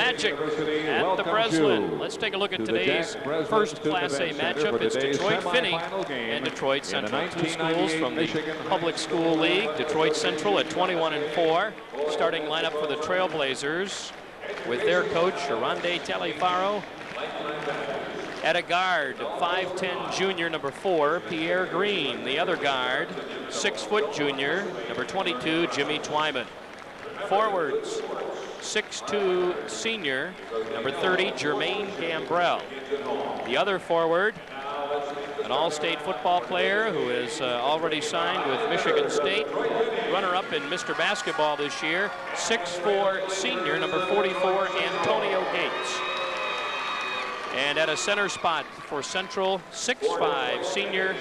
Magic at the Breslin. Let's take a look at today's first Class A matchup. It's Detroit Finney and Detroit Central. Two schools from the Public School League. Detroit Central at 21-4. Starting lineup for the Trailblazers with their coach, Arande Talifaro. At a guard, 5'10" junior, number 4, Pierre Green. The other guard, 6-foot junior, number 22, Jimmy Twyman. Forwards, 6'2" senior, number 30, Jermaine Gambrell. The other forward, an all-state football player who is already signed with Michigan State, runner-up in Mr. Basketball this year, 6'4" senior, number 44, Antonio Gates. And at a center spot for Central, 6'5" senior,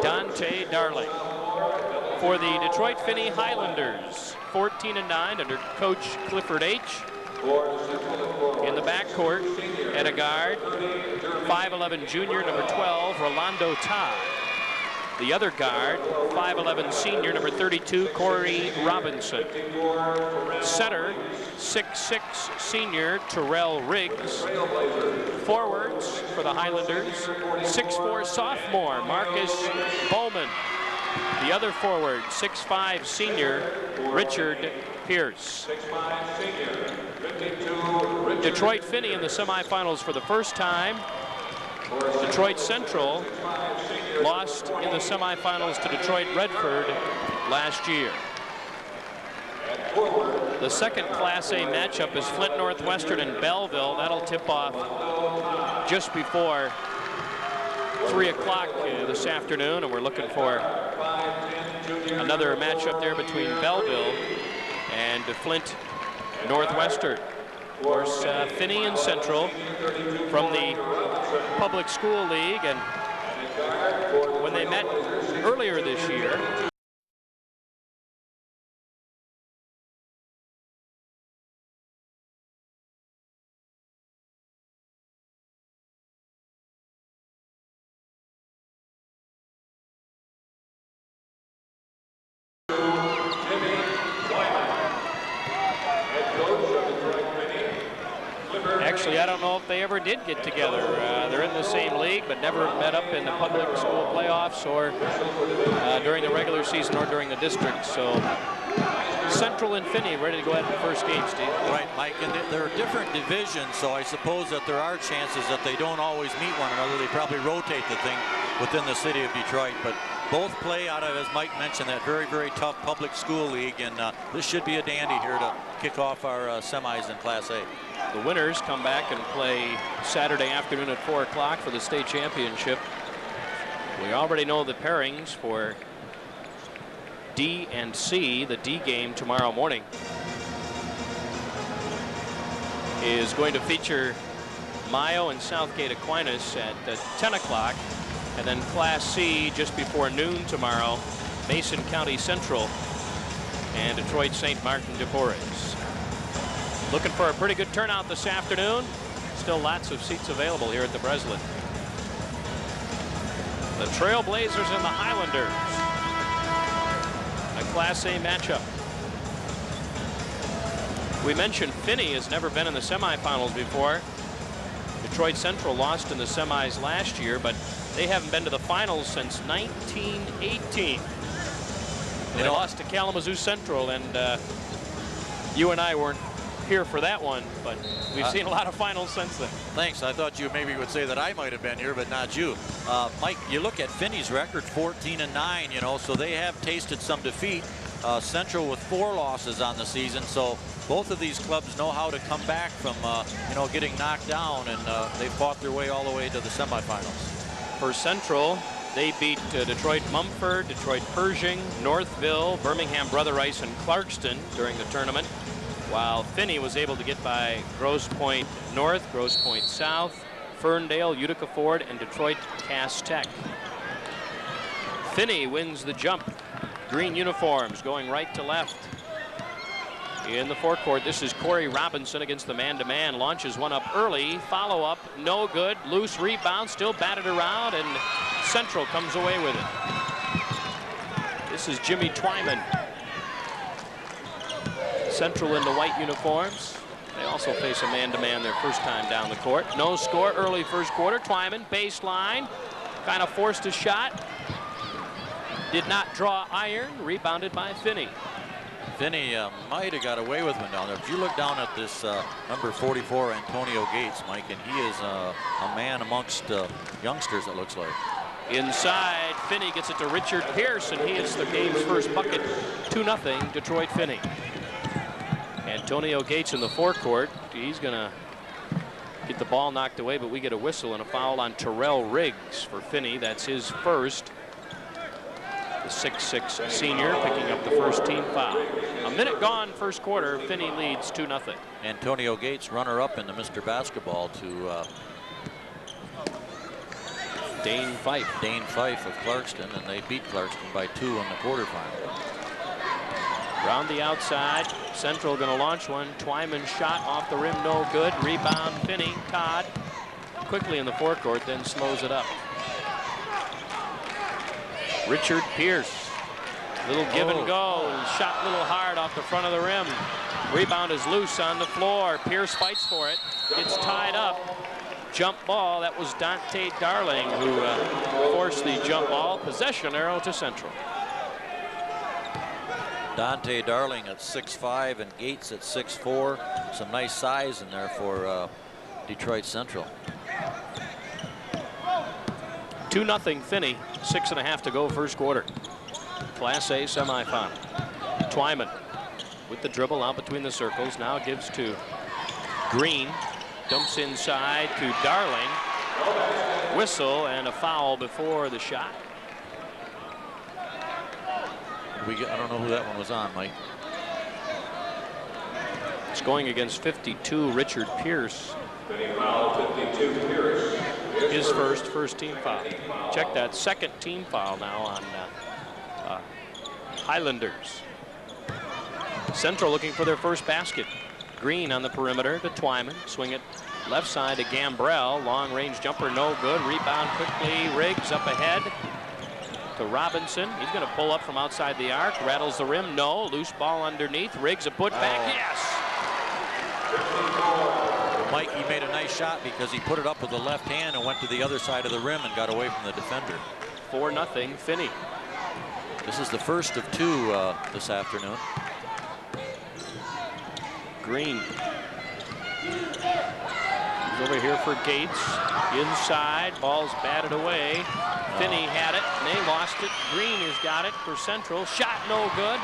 Dante Darling. For the Detroit Finney Highlanders, 14-9 under Coach Clifford H. In the backcourt, at a guard, 5'11" junior, number 12, Rolando Todd. The other guard, 5'11" senior, number 32, Corey Robinson. Center, 6'6" senior, Terrell Riggs. Forwards for the Highlanders, 6'4" sophomore, Marcus Bowman. The other forward, 6'5" senior, Richard Pierce. Detroit Finney in the semifinals for the first time. Detroit Central lost in the semifinals to Detroit Redford last year. The second Class A matchup is Flint Northwestern and Belleville. That'll tip off just before 3 o'clock this afternoon, and we're looking for another matchup there between Belleville and Flint Northwestern. Of course, Finney and Central from the Public School League, and when they met earlier this year, actually, I don't know if they ever did get together. They're in the same league, but never met up in the public school playoffs or during the regular season or during the district. So Central and Finney ready to go ahead in the first game, Steve. Right, Mike, and they're different divisions, so I suppose that there are chances that they don't always meet one another. They probably rotate the thing within the city of Detroit, but both play out of, as Mike mentioned, that very, very tough public school league, and this should be a dandy here to kick off our semis in Class A. The winners come back and play Saturday afternoon at 4 o'clock for the state championship. We already know the pairings for D and C. The D game tomorrow morning is going to feature Mayo and Southgate Aquinas at 10 o'clock. And then Class C just before noon tomorrow, Mason County Central and Detroit St. Martin de Porres. Looking for a pretty good turnout this afternoon. Still lots of seats available here at the Breslin. The Trailblazers and the Highlanders. A Class A matchup. We mentioned Finney has never been in the semifinals before. Detroit Central lost in the semis last year, but they haven't been to the finals since 1918. They lost to Kalamazoo Central, and you and I weren't here for that one, but we've seen a lot of finals since then. Thanks. I thought you maybe would say that I might have been here, but not you. Mike, you look at Finney's record, 14-9, you know, so they have tasted some defeat. Central with 4 losses on the season, so both of these clubs know how to come back from, you know, getting knocked down, and they fought their way all the way to the semifinals. For Central, they beat Detroit Mumford, Detroit Pershing, Northville, Birmingham Brother Rice, and Clarkston during the tournament, while Finney was able to get by Grosse Pointe North, Grosse Pointe South, Ferndale, Utica Ford, and Detroit Cass Tech. Finney wins the jump. Green uniforms going right to left. In the forecourt, this is Corey Robinson against the man-to-man. Launches one up early. Follow-up, no good. Loose rebound, still batted around, and Central comes away with it. This is Jimmy Twyman. Central in the white uniforms. They also face a man-to-man their first time down the court. No score early first quarter. Twyman, baseline, kind of forced a shot. Did not draw iron. Rebounded by Finney. Finney might have got away with one down there. If you look down at this number 44, Antonio Gates, Mike, and he is a man amongst youngsters, it looks like. Inside, Finney gets it to Richard Pierce, and he hits the game's first bucket. 2-0 Detroit Finney. Antonio Gates in the forecourt. He's going to get the ball knocked away, but we get a whistle and a foul on Terrell Riggs for Finney. That's his first. The 6'6" senior picking up the first team foul. A minute gone first quarter. Finney leads 2-0. Antonio Gates, runner-up in the Mr. Basketball to Dane Fife. Dane Fife of Clarkston, and they beat Clarkston by 2 in the quarterfinal. Round the outside, Central going to launch one. Twyman shot off the rim, no good. Rebound, Finney. Todd quickly in the forecourt, then slows it up. Richard Pierce, little give and go, shot a little hard off the front of the rim. Rebound is loose on the floor. Pierce fights for it. It's tied up. Jump ball. That was Dante Darling who forced the jump ball. Possession arrow to Central. Dante Darling at 6'5" and Gates at 6'4". Some nice size in there for Detroit Central. 2-0 Finney. 6.5 to go first quarter. Class A semifinal. Twyman with the dribble out between the circles. Now gives to Green. Dumps inside to Darling. Whistle and a foul before the shot. I don't know who that one was on, Mike. It's going against 52, Richard Pierce. His first team foul. Check that, second team foul now on Highlanders. Central looking for their first basket. Green on the perimeter to Twyman. Swing it left side to Gambrell. Long range jumper, no good. Rebound quickly. Riggs up ahead to Robinson. He's going to pull up from outside the arc. Rattles the rim. No. Loose ball underneath. Riggs a putback. Yes. Mike, he made a nice shot because he put it up with the left hand and went to the other side of the rim and got away from the defender. 4-0 Finney. This is the first of 2 this afternoon. Green. He's over here for Gates. Inside. Ball's batted away. Finney had it, and they lost it. Green has got it for Central. Shot no good.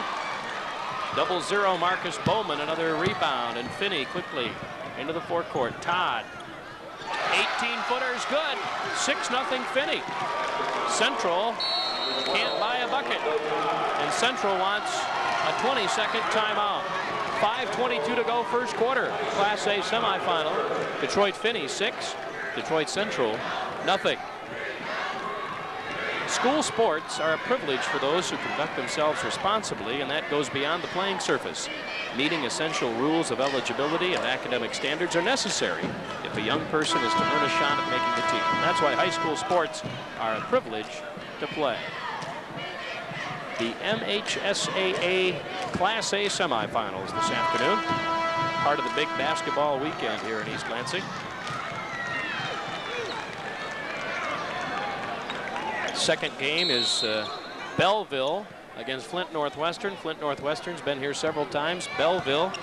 0-0 Marcus Bowman, another rebound, and Finney quickly into the forecourt. Todd, 18-footer's good. 6-0 Finney. Central can't buy a bucket, and Central wants a 20-second timeout. 5:22 to go first quarter. Class A semifinal. Detroit Finney 6, Detroit Central nothing. School sports are a privilege for those who conduct themselves responsibly, and that goes beyond the playing surface. Meeting essential rules of eligibility and academic standards are necessary if a young person is to earn a shot at making the team. And that's why high school sports are a privilege to play. The MHSAA Class A semifinals this afternoon. Part of the big basketball weekend here in East Lansing. Second game is Belleville against Flint Northwestern. Flint Northwestern's been here several times. Belleville,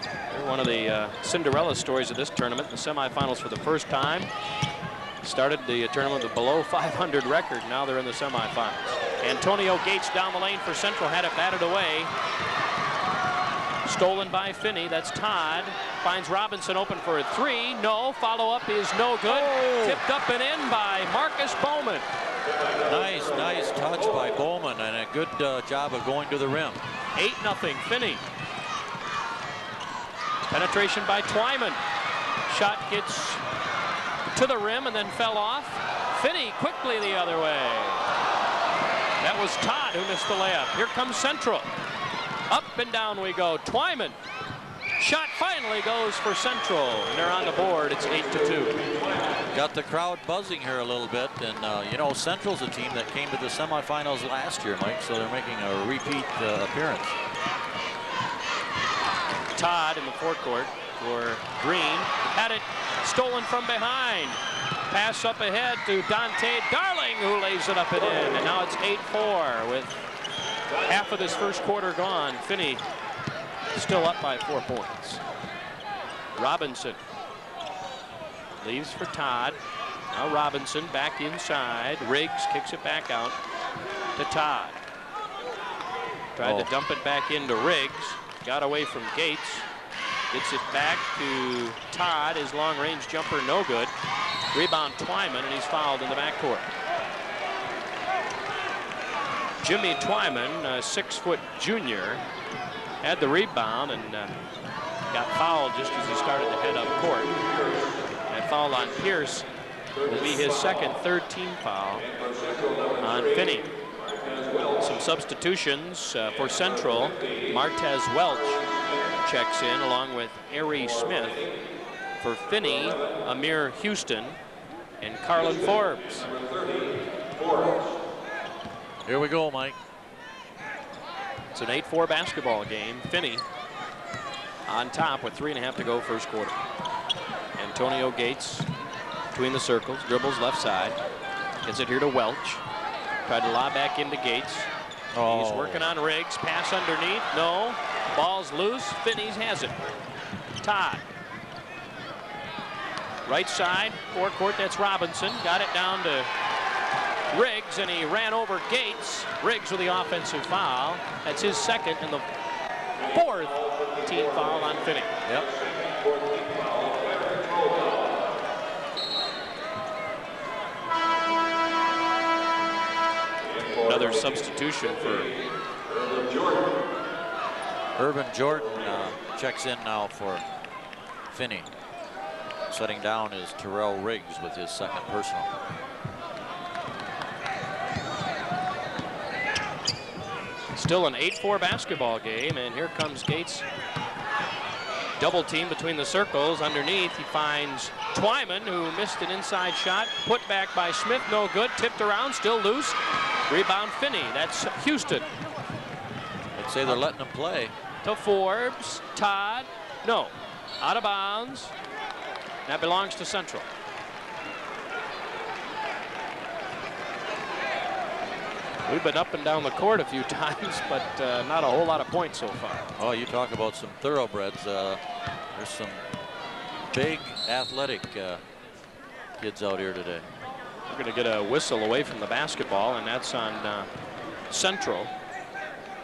they're one of the Cinderella stories of this tournament. The semifinals for the first time. Started the tournament with a below 500 record. Now they're in the semifinals. Antonio Gates down the lane for Central, had it batted away. Stolen by Finney. That's Todd. Finds Robinson open for a 3. No. Follow-up is no good. Tipped up and in by Marcus Bowman. Nice touch by Bowman, and a good job of going to the rim. 8-0 Finney. Penetration by Twyman. Shot gets to the rim and then fell off. Finney quickly the other way. That was Todd who missed the layup. Here comes Central. Up and down we go. Twyman. Shot finally goes for Central. And they're on the board. It's 8-2. Got the crowd buzzing here a little bit. And, you know, Central's a team that came to the semifinals last year, Mike. So they're making a repeat appearance. Todd in the forecourt. for Green. Had it stolen from behind. Pass up ahead to Dante Darling, who lays it up and in. And now it's 8-4 with half of this first quarter gone. Finney still up by 4 points. Robinson leaves for Todd. Now Robinson back inside. Riggs kicks it back out to Todd. Tried to dump it back into Riggs. Got away from Gates. Gets it back to Todd. His long-range jumper no good. Rebound Twyman, and he's fouled in the backcourt. Jimmy Twyman, a 6-foot junior, had the rebound and got fouled just as he started to head up court. That foul on Pierce will be his second third-team foul on Finney. Some substitutions for Central. Martez Welch checks in along with Ari Smith. For Finney, Amir Houston and Carlin Forbes. Here we go, Mike. It's an 8-4 basketball game. Finney on top with 3.5 to go first quarter. Antonio Gates between the circles, dribbles left side. Gets it here to Welch. Tried to lob back into Gates. He's working on Riggs. Pass underneath. No. Ball's loose. Finney's has it. Todd. Right side, forecourt, that's Robinson. Got it down to Riggs, and he ran over Gates. Riggs with the offensive foul. That's his second and the fourth team foul on Finney. Yep. Another substitution for Urban Jordan checks in now for Finney. Setting down is Terrell Riggs with his second personal. Still an 8-4 basketball game, and here comes Gates. Double team between the circles. Underneath, he finds Twyman, who missed an inside shot. Put back by Smith, no good. Tipped around, still loose. Rebound Finney. That's Houston. I'd say they're letting him play. To Forbes. Todd. No. Out of bounds. That belongs to Central. We've been up and down the court a few times, but not a whole lot of points so far. Oh, you talk about some thoroughbreds. There's some big athletic kids out here today. We're going to get a whistle away from the basketball, and that's on Central.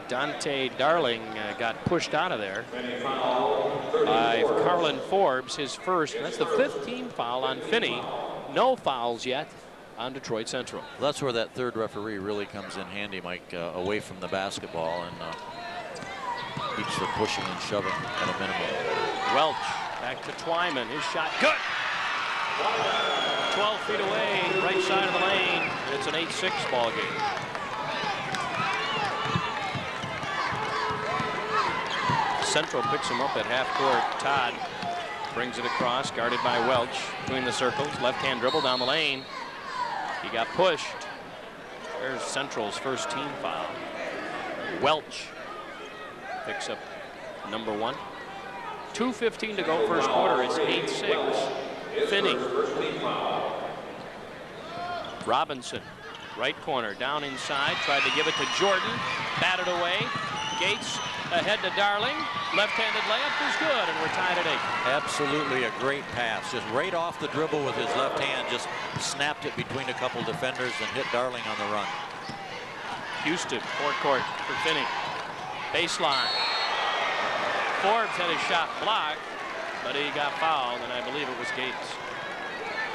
Dante Darling got pushed out of there by Carlin Forbes, his first. And that's the 5th team foul on Finney. No fouls yet on Detroit Central. Well, that's where that third referee really comes in handy, Mike, away from the basketball and keeps the pushing and shoving at a minimum. Welch back to Twyman. His shot good. 12 feet away, right side of the lane. It's an 8-6 ball game. Central picks him up at half court. Todd brings it across, guarded by Welch between the circles. Left-hand dribble down the lane. He got pushed. There's Central's first team foul. Welch picks up number 1. 2:15 to go first quarter. It's 8-6. Finney. Robinson, right corner, down inside. Tried to give it to Jordan. Batted away. Gates ahead to Darling. Left-handed layup is good, and we're tied at 8. Absolutely a great pass. Just right off the dribble with his left hand. Just snapped it between a couple defenders and hit Darling on the run. Houston, forecourt for Finney. Baseline. Forbes had his shot blocked, but he got fouled, and I believe it was Gates.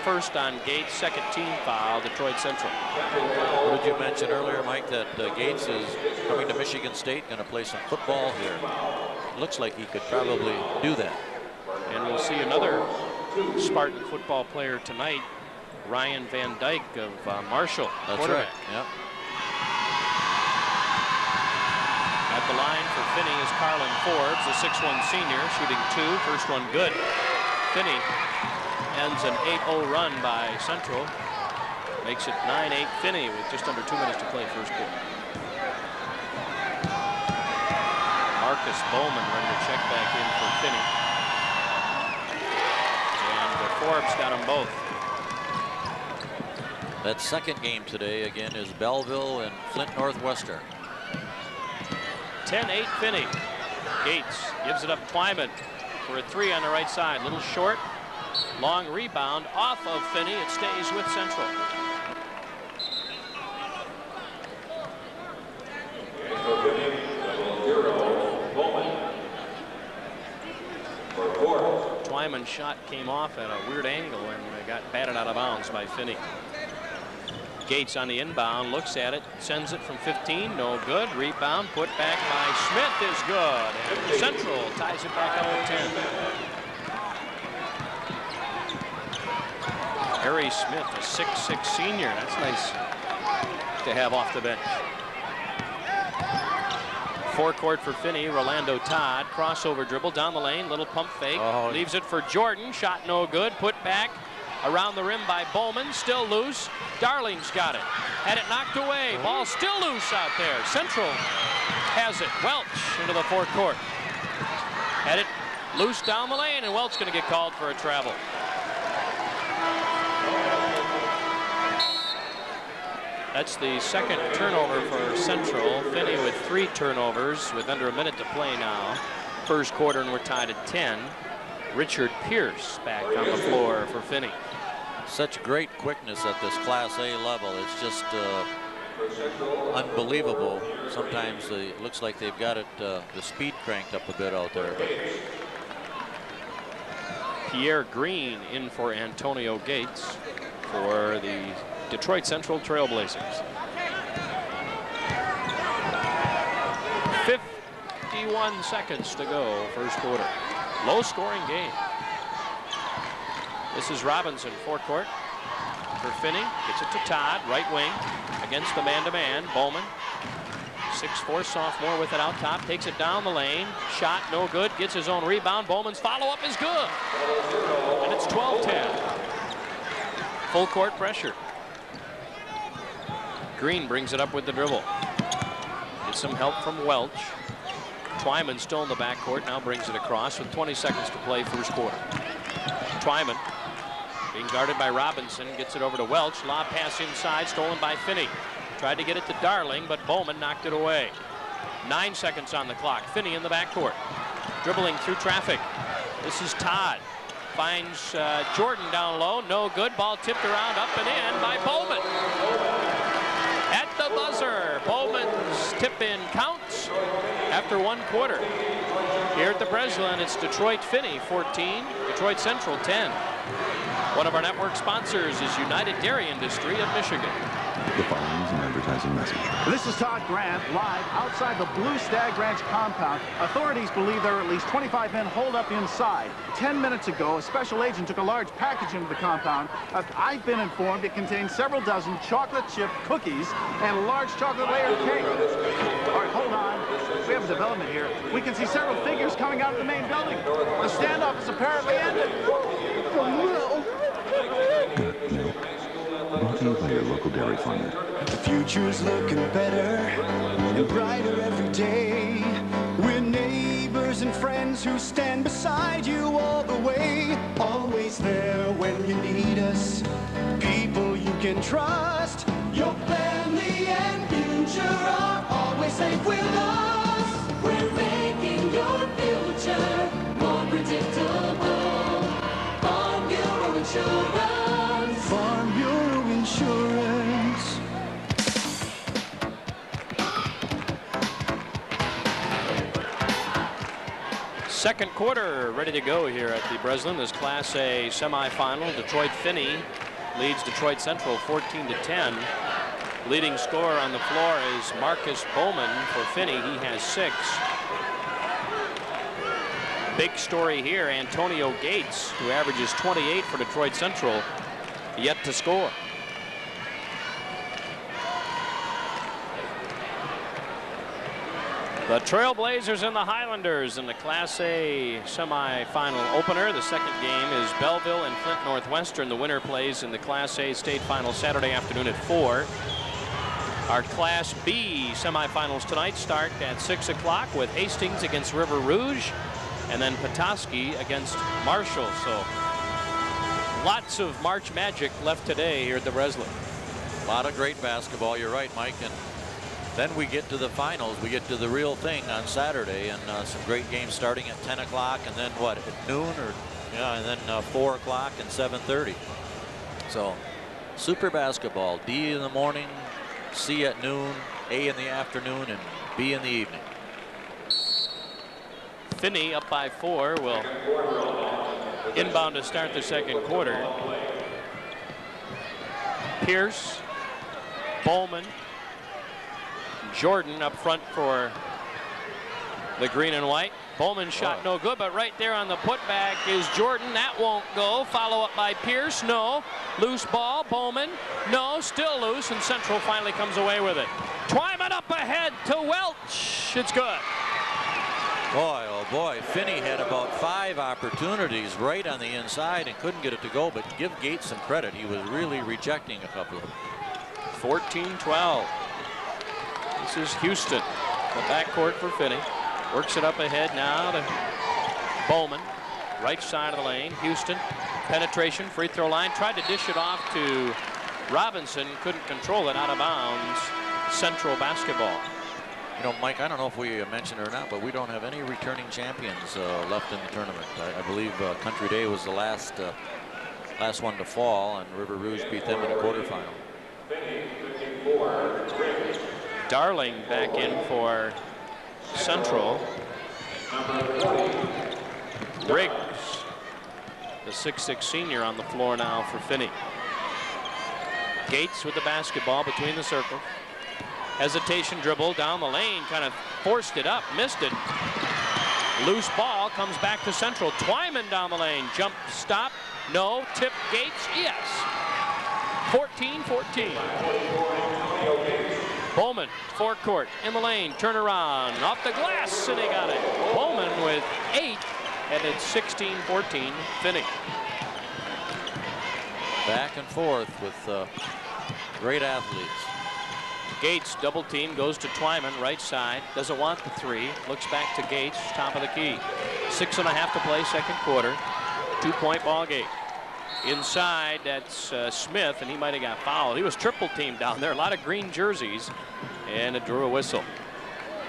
First on Gates, second team foul, Detroit Central. What did you mention earlier, Mike, that Gates is coming to Michigan State, going to play some football here? Looks like he could probably do that. And we'll see another Spartan football player tonight, Ryan Van Dyke of Marshall. That's right. Yep. At the line for Finney is Carlin Forbes, a 6'1" senior, shooting 2. First one good. Finney ends an 8-0 run by Central. Makes it 9-8 Finney with just under 2 minutes to play first quarter. Marcus Bowman ready to check back in for Finney. Forbes got them both. That second game today again is Belleville and Flint Northwestern. 10-8 Finney. Gates gives it up Twyman for a 3 on the right side. Little short. Long rebound off of Finney. It stays with Central. Twyman's shot came off at a weird angle and got batted out of bounds by Finney. Gates on the inbound, looks at it, sends it from 15, no good. Rebound put back by Smith is good. And Central ties it back up at 10. Harry Smith, a 6'6" senior. That's nice to have off the bench. Forecourt for Finney, Rolando Todd, crossover dribble down the lane, little pump fake, leaves it for Jordan, shot no good, put back around the rim by Bowman, still loose. Darling's got it, had it knocked away, ball still loose out there. Central has it, Welch into the forecourt. Had it loose down the lane, and Welch gonna get called for a travel. That's the second turnover for Central. Finney with 3 turnovers with under a minute to play now. First quarter, and we're tied at 10. Richard Pierce back on the floor for Finney. Such great quickness at this Class A level. It's just unbelievable. Sometimes it looks like they've got it, the speed cranked up a bit out there. But Pierre Green in for Antonio Gates for the Detroit Central Trailblazers. 51 seconds to go, first quarter. Low scoring game. This is Robinson, forecourt for Finney. Gets it to Todd, right wing, against the man-to-man. Bowman, 6'4" sophomore with it out top, takes it down the lane. Shot no good, gets his own rebound. Bowman's follow-up is good. And it's 12-10. Full court pressure. Green brings it up with the dribble. Gets some help from Welch. Twyman still in the backcourt, now brings it across with 20 seconds to play first quarter. Twyman being guarded by Robinson, gets it over to Welch. Lob pass inside, stolen by Finney. Tried to get it to Darling, but Bowman knocked it away. 9 seconds on the clock. Finney in the backcourt. Dribbling through traffic. This is Todd. Finds Jordan down low, no good. Ball tipped around, up and in by Bowman. At the buzzer, Bowman's tip-in counts after 1 quarter. Here at the Breslin, it's Detroit Finney 14, Detroit Central 10. One of our network sponsors is United Dairy Industry of Michigan. The following is an advertising message. This is Todd Grant live outside the Blue Stag Ranch compound. Authorities believe there are at least 25 men holed up inside. 10 minutes ago, a special agent took a large package into the compound. I've been informed it contains several dozen chocolate chip cookies and a large chocolate layered cake. All right, hold on. We have a development here. We can see several figures coming out of the main building. The standoff is apparently ended. Brought to you by your local dairy farmer. The future's looking better and brighter every day. We're neighbors and friends who stand beside you all the way. Always there when you need us. People you can trust. Your family and future are always safe with us. We're making your future more predictable. Farm Bureau Insurance. Farm Bureau Insurance. Second quarter ready to go here at the Breslin. This Class A semifinal. Detroit Finney leads Detroit Central 14-10. Leading scorer on the floor is Marcus Bowman for Finney. He has 6. Big story here, Antonio Gates, who averages 28 for Detroit Central, yet to score. The Trailblazers and the Highlanders in the Class A semifinal opener. The second game is Belleville and Flint Northwestern. The winner plays in the Class A state final Saturday afternoon at 4. Our Class B semifinals tonight start at 6 o'clock with Hastings against River Rouge and then Petoskey against Marshall. So Lots of March magic left today here at the Breslin. A lot of great basketball. You're right, Mike. And then we get to the finals. We get to the real thing on Saturday, and some great games starting at 10 o'clock, and then what, at noon, or and then 4 o'clock and 7:30. So super basketball. D in the morning, C at noon, A in the afternoon, and B in the evening. Finney up by 4 will inbound to start the second quarter. Pierce, Bowman, Jordan up front for the green and white. Bowman shot no good, but right there on the putback is Jordan. That won't go. Follow up by Pierce. No. Loose ball. Bowman. No. Still loose, and Central finally comes away with it. Twyman up ahead to Welch. It's good. Boy, oh boy, Finney had about 5 opportunities right on the inside and couldn't get it to go, but give Gates some credit. He was really rejecting a couple of them. 14-12. This is Houston. The backcourt for Finney. Works it up ahead now to Bowman. Right side of the lane. Houston. Penetration. Free throw line. Tried to dish it off to Robinson. Couldn't control it. Out of bounds. Central basketball. You know, Mike, I don't know if we mentioned it or not, but we don't have any returning champions left in the tournament. I believe Country Day was the last one to fall, and River Rouge beat them in the quarterfinal. Darling back in for Central. Riggs, the 6'6" senior, on the floor now for Finney. Gates with the basketball between the circles. Hesitation dribble down the lane, kind of forced it up, missed it. Loose ball comes back to Central. Twyman down the lane, jump stop, no, tip Gates, yes. 14-14. Bowman, forecourt, in the lane, turn around, off the glass, and he got it. Bowman with 8, and it's 16-14, Finney. Back and forth with great athletes. Gates double team, goes to Twyman, right side, doesn't want the 3, looks back to Gates, top of the key. 6.5 to play, second quarter, 2-point ball game. Inside, that's Smith, and he might have got fouled. He was triple teamed down there, a lot of green jerseys, and it drew a whistle.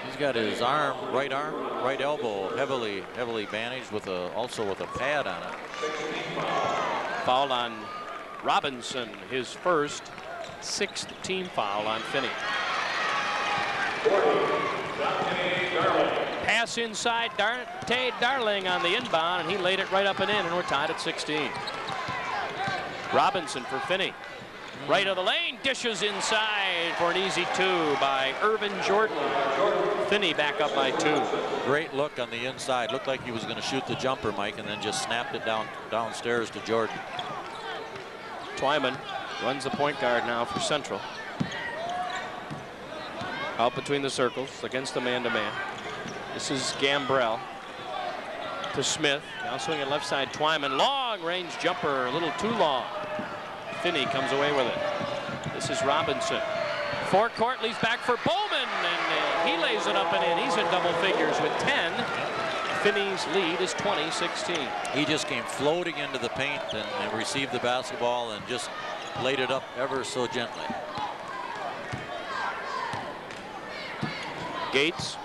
He's got his arm, right elbow, heavily bandaged with also with a pad on it. Foul on Robinson, his first, 6th team foul on Finney. Pass inside, Dante Darling on the inbound, and he laid it right up and in, and we're tied at 16. Robinson for Finney. Right of the lane, dishes inside for an easy 2 by Irvin Jordan. Finney back up by 2. Great look on the inside. Looked like he was going to shoot the jumper, Mike, and then just snapped it downstairs to Jordan. Twyman runs the point guard now for Central. Out between the circles against the man-to-man. This is Gambrell to Smith. Now swinging left side, Twyman. Long range jumper, a little too long. Finney comes away with it. This is Robinson. Forecourt, leaves back for Bowman, and he lays it up and in. He's in double figures with 10. Finney's lead is 20-16. He just came floating into the paint and received the basketball and just laid it up ever so gently. Gates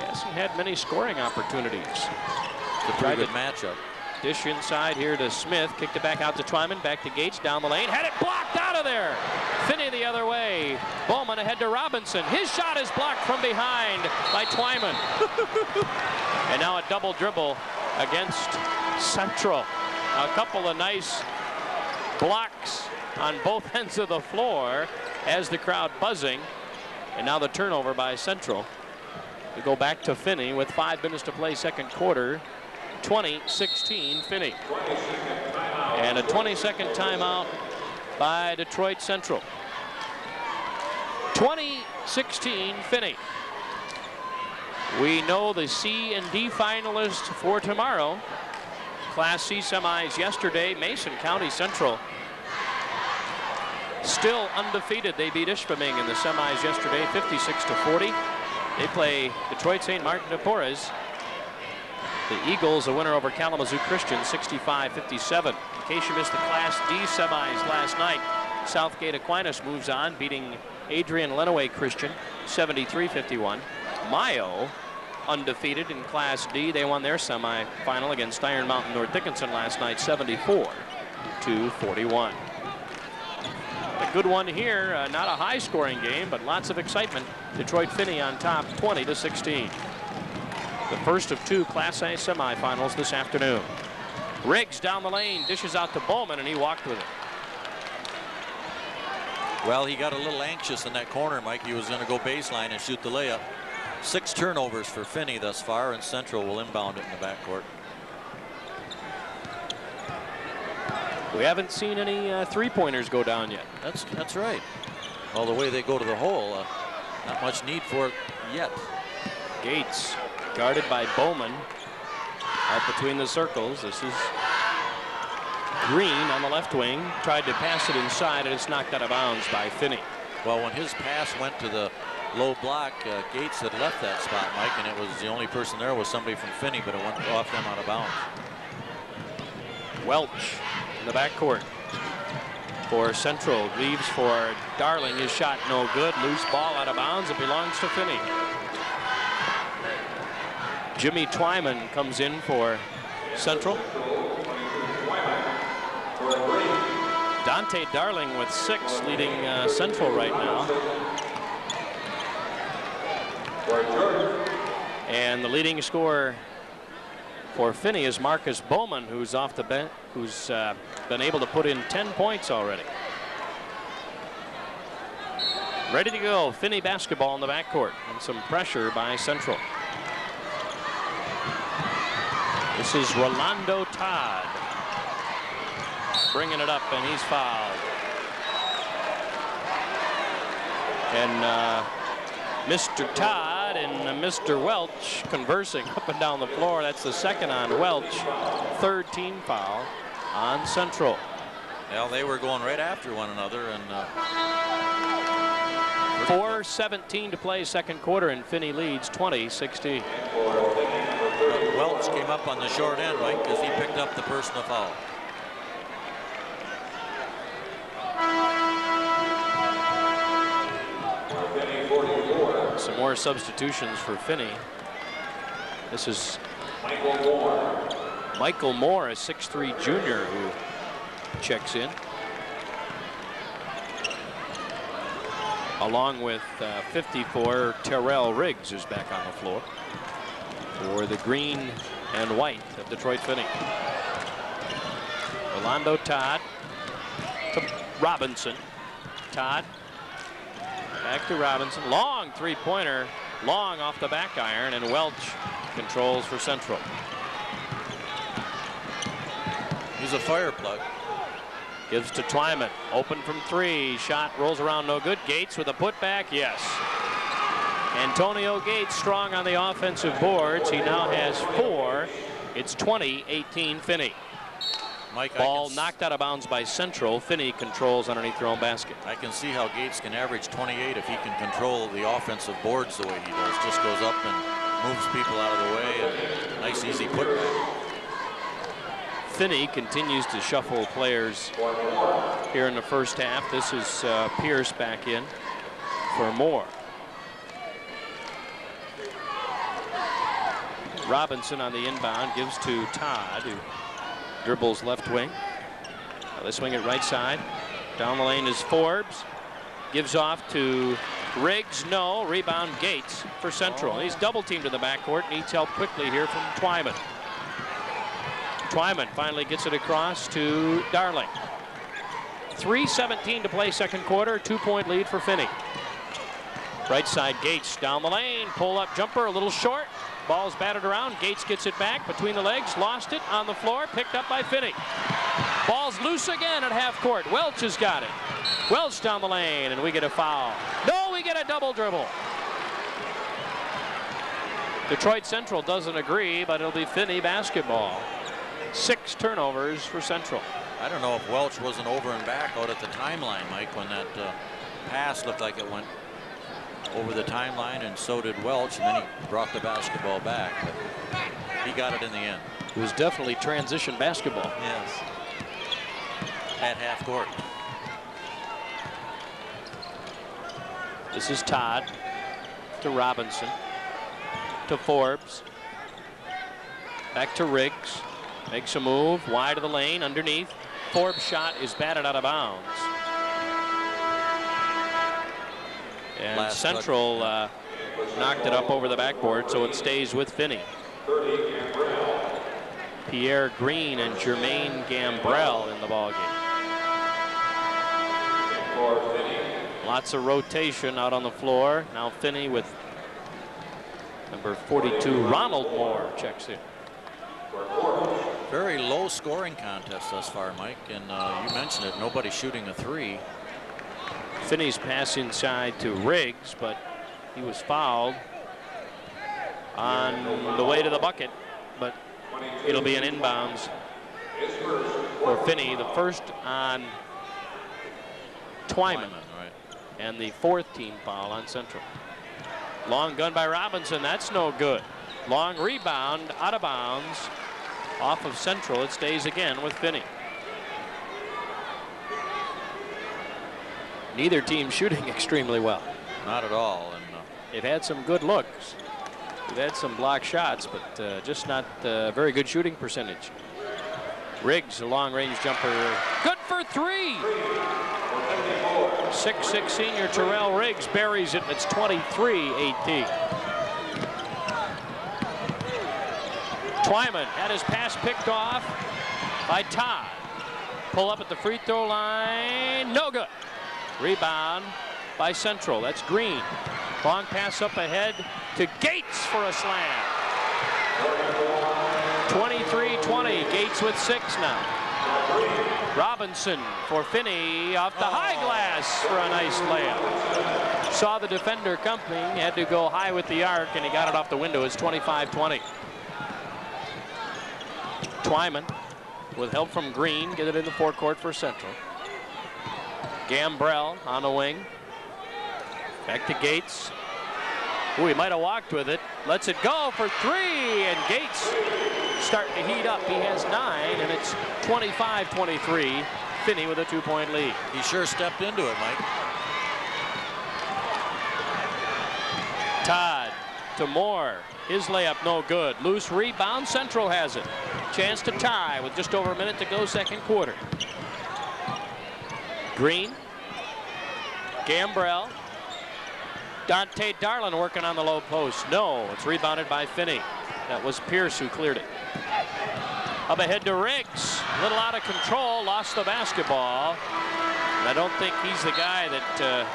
hasn't had many scoring opportunities. It's a pretty good matchup. Dish inside here to Smith, kicked it back out to Twyman, back to Gates, down the lane, had it blocked out of there. Finney the other way. Bowman ahead to Robinson. His shot is blocked from behind by Twyman. And now a double dribble against Central. A couple of nice blocks on both ends of the floor as the crowd buzzing. And now the turnover by Central. We go back to Finney with 5 minutes to play, second quarter. 20-16 Finney. And a 20-second timeout by Detroit Central. 20-16 Finney. We know the C and D finalists for tomorrow. Class C semis yesterday. Mason County Central still undefeated. They beat Ishpeming in the semis yesterday, 56-40. They play Detroit St. Martin de Porres The Eagles a winner over Kalamazoo Christian 65-57. In case you missed the Class D semis last night, Southgate Aquinas moves on, beating Adrian Lenawee Christian 73-51. Mayo undefeated in Class D. They won their semifinal against Iron Mountain North Dickinson last night 74-41. A good one here, not a high scoring game, but lots of excitement. Detroit Finney on top 20-16. The first of 2 Class A semifinals this afternoon. Riggs down the lane, dishes out to Bowman, and he walked with it. Well, he got a little anxious in that corner, Mike. He was going to go baseline and shoot the layup. 6 turnovers for Finney thus far, and Central will inbound it in the backcourt. We haven't seen any three-pointers go down yet. That's right. Well, the way they go to the hole, not much need for it yet. Gates guarded by Bowman out between the circles. This is Green on the left wing. Tried to pass it inside, and it's knocked out of bounds by Finney. Well, when his pass went to the low block, Gates had left that spot, Mike, and it was the only person there was somebody from Finney, but it went off them out of bounds. Welch in the backcourt for Central. Leaves for Darling. His shot no good. Loose ball out of bounds. It belongs to Finney. Jimmy Twyman comes in for Central. Dante Darling with 6, leading Central right now. And the leading scorer for Finney is Marcus Bowman, who's off the bench, who's been able to put in 10 points already. Ready to go. Finney basketball in the backcourt, and some pressure by Central. This is Rolando Todd bringing it up, and he's fouled. And Mr. Todd and Mr. Welch conversing up and down the floor. That's the second on Welch. 3rd team foul on Central. Well, they were going right after one another, and 4:17 to play second quarter, and Finney leads 20-16. Welch came up on the short end, Mike, because he picked up the personal foul. Some more substitutions for Finney. This is Michael Moore, a 6'3" junior, who checks in, along with 54 Terrell Riggs, who's back on the floor for the green and white of Detroit Finney. Rolando Todd to Robinson. Todd back to Robinson. Long 3-pointer, long off the back iron, and Welch controls for Central. He's a fire plug. Gives to Twyman. Open from 3. Shot rolls around, no good. Gates with a putback, yes. Antonio Gates strong on the offensive boards. He now has 4. It's 20-18 Finney. Mike, ball knocked out of bounds by Central. Finney controls underneath their own basket. I can see how Gates can average 28 if he can control the offensive boards the way he does. Just goes up and moves people out of the way, and nice easy putback. Finney continues to shuffle players here in the first half. This is Pierce back in for Moore. Robinson on the inbound gives to Todd, who dribbles left wing. They swing it right side. Down the lane is Forbes. Gives off to Riggs. No. Rebound Gates for Central. He's double teamed in the backcourt. Needs help quickly here from Twyman. Twyman finally gets it across to Darling. 3:17 to play second quarter. 2-point lead for Finney. Right side Gates down the lane. Pull up jumper a little short. Ball's batted around. Gates gets it back between the legs. Lost it on the floor. Picked up by Finney. Ball's loose again at half court. Welch has got it. Welch down the lane, and we get a foul. No, we get a double dribble. Detroit Central doesn't agree, but it'll be Finney basketball. 6 turnovers for Central. I don't know if Welch wasn't over and back out at the timeline, Mike, when that pass looked like it went over the timeline, and so did Welch, and then he brought the basketball back. But he got it in the end. It was definitely transition basketball. Yes. At half court. This is Todd to Robinson to Forbes. Back to Riggs. Makes a move wide of the lane underneath. Forbes' shot is batted out of bounds. And Central knocked it up over the backboard, so it stays with Finney. Pierre Green and Jermaine Gambrell in the ballgame. Lots of rotation out on the floor. Now Finney with number 42, Ronald Moore, checks in. Very low scoring contest thus far, Mike, and you mentioned it, nobody shooting a three. Finney's pass inside to Riggs, but he was fouled on the way to the bucket, but it'll be an inbounds for Finney. The first on Twyman, right. And the fourth team foul on Central. Long gun by Robinson, that's no good. Long rebound, out of bounds, off of Central. It stays again with Finney. Neither team shooting extremely well. Not at all. And they've had some good looks. They've had some block shots, but just not very good shooting percentage. Riggs, a long-range jumper, good for three. 6'6" senior Terrell Riggs buries it, and it's 23-18. Twyman had his pass picked off by Todd. Pull up at the free throw line, no good. Rebound by Central, that's Green. Long pass up ahead to Gates for a slam. 23-20, Gates with 6 now. Robinson for Finney off the high glass for a nice layup. Saw the defender coming, had to go high with the arc, and he got it off the window. It's 25-20. Twyman, with help from Green, get it in the forecourt for Central. Gambrell on the wing. Back to Gates. Ooh, he might have walked with it. Lets it go for three, and Gates starting to heat up. He has 9, and it's 25-23. Finney with a 2-point lead. he sure stepped into it, Mike. Todd to Moore. His layup no good. Loose rebound. Central has it. Chance to tie with just over a minute to go, second quarter. Green. Gambrell. Dante Darling working on the low post. No, it's rebounded by Finney. That was Pierce who cleared it. Up ahead to Riggs. A little out of control, lost the basketball. And I don't think he's the guy that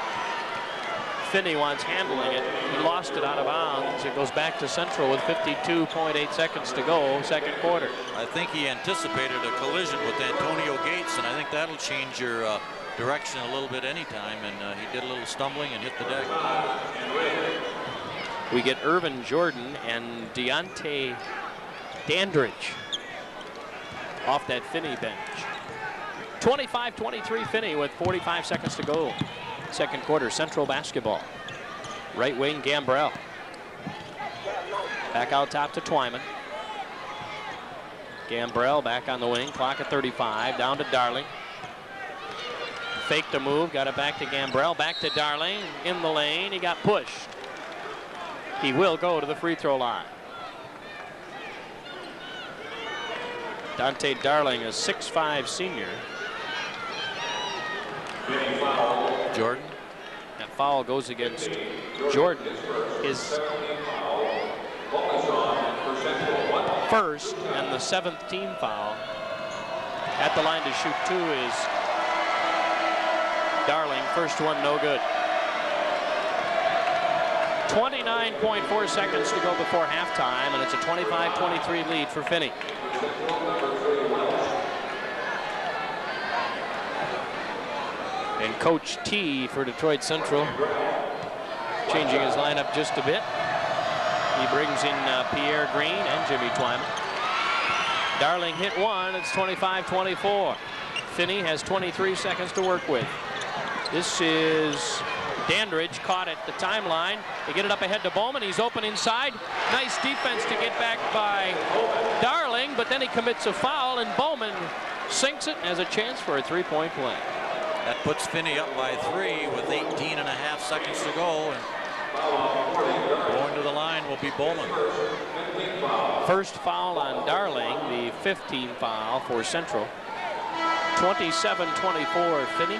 Finney wants handling it. He lost it out of bounds. It goes back to Central with 52.8 seconds to go, second quarter. I think he anticipated a collision with Antonio Gates, and I think that'll change your direction a little bit anytime, and he did a little stumbling and hit the deck. We get Irvin Jordan and Deontay Dandridge off that Finney bench. 25-23 Finney with 45 seconds to go. Second quarter, Central basketball. Right wing, Gambrell. Back out top to Twyman. Gambrell back on the wing, clock at 35, down to Darling. Faked the move, got it back to Gambrell, back to Darling, in the lane, he got pushed. He will go to the free throw line. Dante Darling, a 6'5" senior. Jordan. That foul goes against Jordan. His first and the 7th team foul. At the line to shoot 2 is Darling. First one, no good. 29.4 seconds to go before halftime, and it's a 25-23 lead for Finney. And Coach T for Detroit Central changing his lineup just a bit. He brings in Pierre Green and Jimmy Twyman. Darling hit one. It's 25-24. Finney has 23 seconds to work with. This is Dandridge caught at the timeline. They get it up ahead to Bowman. He's open inside. Nice defense to get back by Darling, but then he commits a foul, and Bowman sinks it as a chance for a three-point play. That puts Finney up by 3 with 18.5 seconds to go. And going to the line will be Bowman. First foul on Darling, the 15th foul for Central. 27-24 Finney.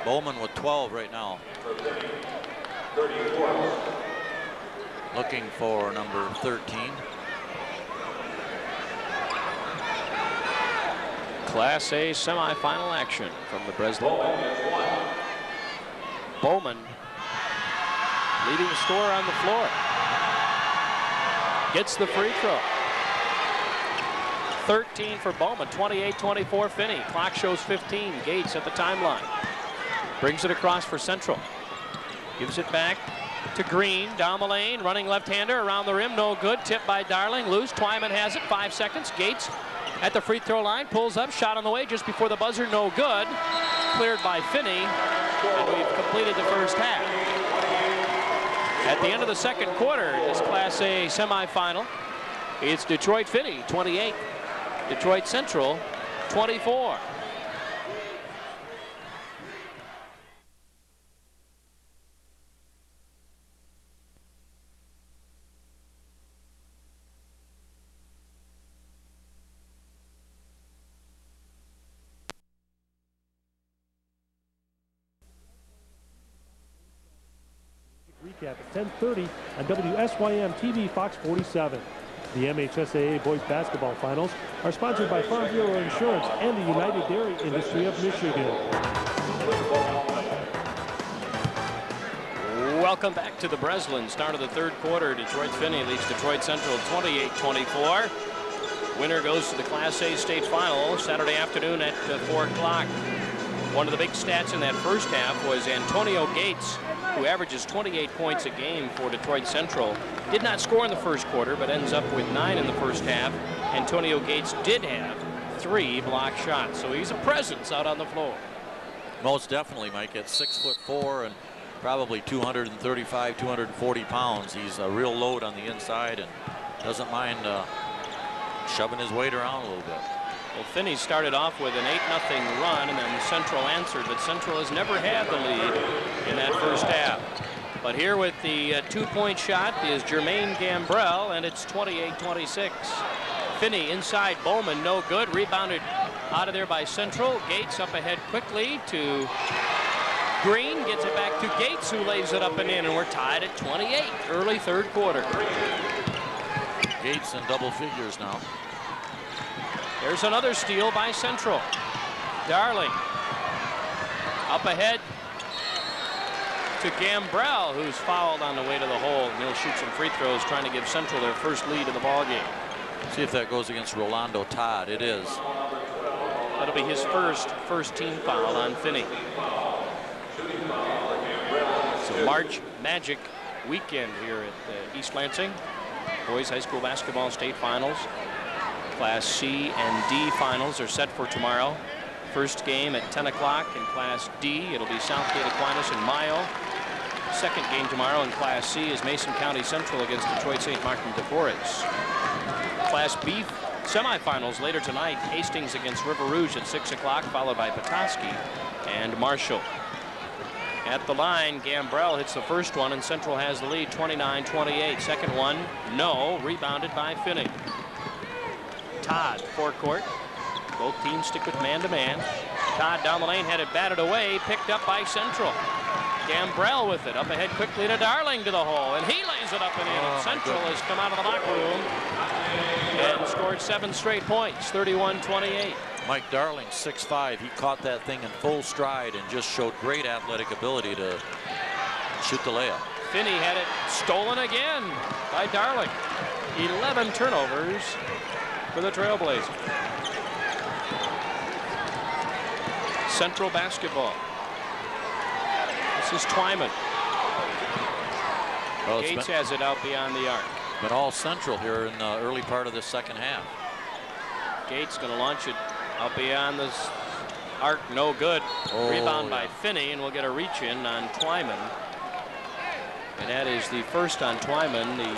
Bowman with 12 right now. Looking for number 13. Class A semifinal action from the Breslin. Bowman leading the scorer on the floor. Gets the free throw. 13 for Bowman, 28-24 Finney. Clock shows 15. Gates at the timeline. Brings it across for Central. Gives it back to Green. Down the lane, running left-hander around the rim. No good. Tipped by Darling. Loose. Twyman has it. 5 seconds. Gates at the free throw line. Pulls up. Shot on the way just before the buzzer. No good. Cleared by Finney. And we've completed the first half. At the end of the second quarter, this Class A semifinal, it's Detroit Finney 28, Detroit Central 24. Recap at 10:30 on WSYM TV Fox 47. The MHSAA Boys Basketball Finals are sponsored by Farm Bureau Insurance and the United Dairy Industry of Michigan. Welcome back to the Breslin. Start of the third quarter. Detroit Finney leads Detroit Central 28-24. Winner goes to the Class A state final Saturday afternoon at 4 o'clock. One of the big stats in that first half was Antonio Gates, who averages 28 points a game for Detroit Central. Did not score in the first quarter, but ends up with 9 in the first half. Antonio Gates did have 3 block shots, so he's a presence out on the floor. Most definitely, Mike. At 6'4" and probably 235, 240 pounds. He's a real load on the inside and doesn't mind shoving his weight around a little bit. Well, Finney started off with an 8-0 run, and then Central answered, but Central has never had the lead in that first half. But here with the 2-point shot is Jermaine Gambrell, and it's 28-26. Finney inside Bowman, no good. Rebounded out of there by Central. Gates up ahead quickly to Green, gets it back to Gates, who lays it up and in, and we're tied at 28, early third quarter. Gates in double figures now. There's another steal by Central. Darling up ahead to Gambrell, who's fouled on the way to the hole. And he'll shoot some free throws, trying to give Central their first lead in the ballgame. See if that goes against Rolando Todd. It is. That'll be his first team foul on Finney. So March Magic weekend here at East Lansing. Boys High School Basketball State Finals. Class C and D finals are set for tomorrow. First game at 10 o'clock in Class D. It'll be Southgate Aquinas and Mayo. Second game tomorrow in Class C is Mason County Central against Detroit St. Martin de Porres. Class B semifinals later tonight. Hastings against River Rouge at 6 o'clock, followed by Petoskey and Marshall. At the line, Gambrell hits the first one, and Central has the lead 29-28. Second one, no, rebounded by Finney. Todd, forecourt. Both teams stick with man-to-man. Todd down the lane, had it batted away, picked up by Central. Gambrell with it, up ahead quickly to Darling to the hole, and he lays it up and in. And Central has come out of the locker room and scored 7 straight points, 31-28. Mike Darling, 6'5". He caught that thing in full stride and just showed great athletic ability to shoot the layup. Finney had it stolen again by Darling. 11 turnovers for the Trailblazers. Central basketball. This is Twyman. Well, Gates has it out beyond the arc. But all Central here in the early part of the second half. Gates going to launch it out beyond the arc, no good. Oh, Rebound yeah. by Finney, and we'll get a reach in on Twyman. And that is the first on Twyman, the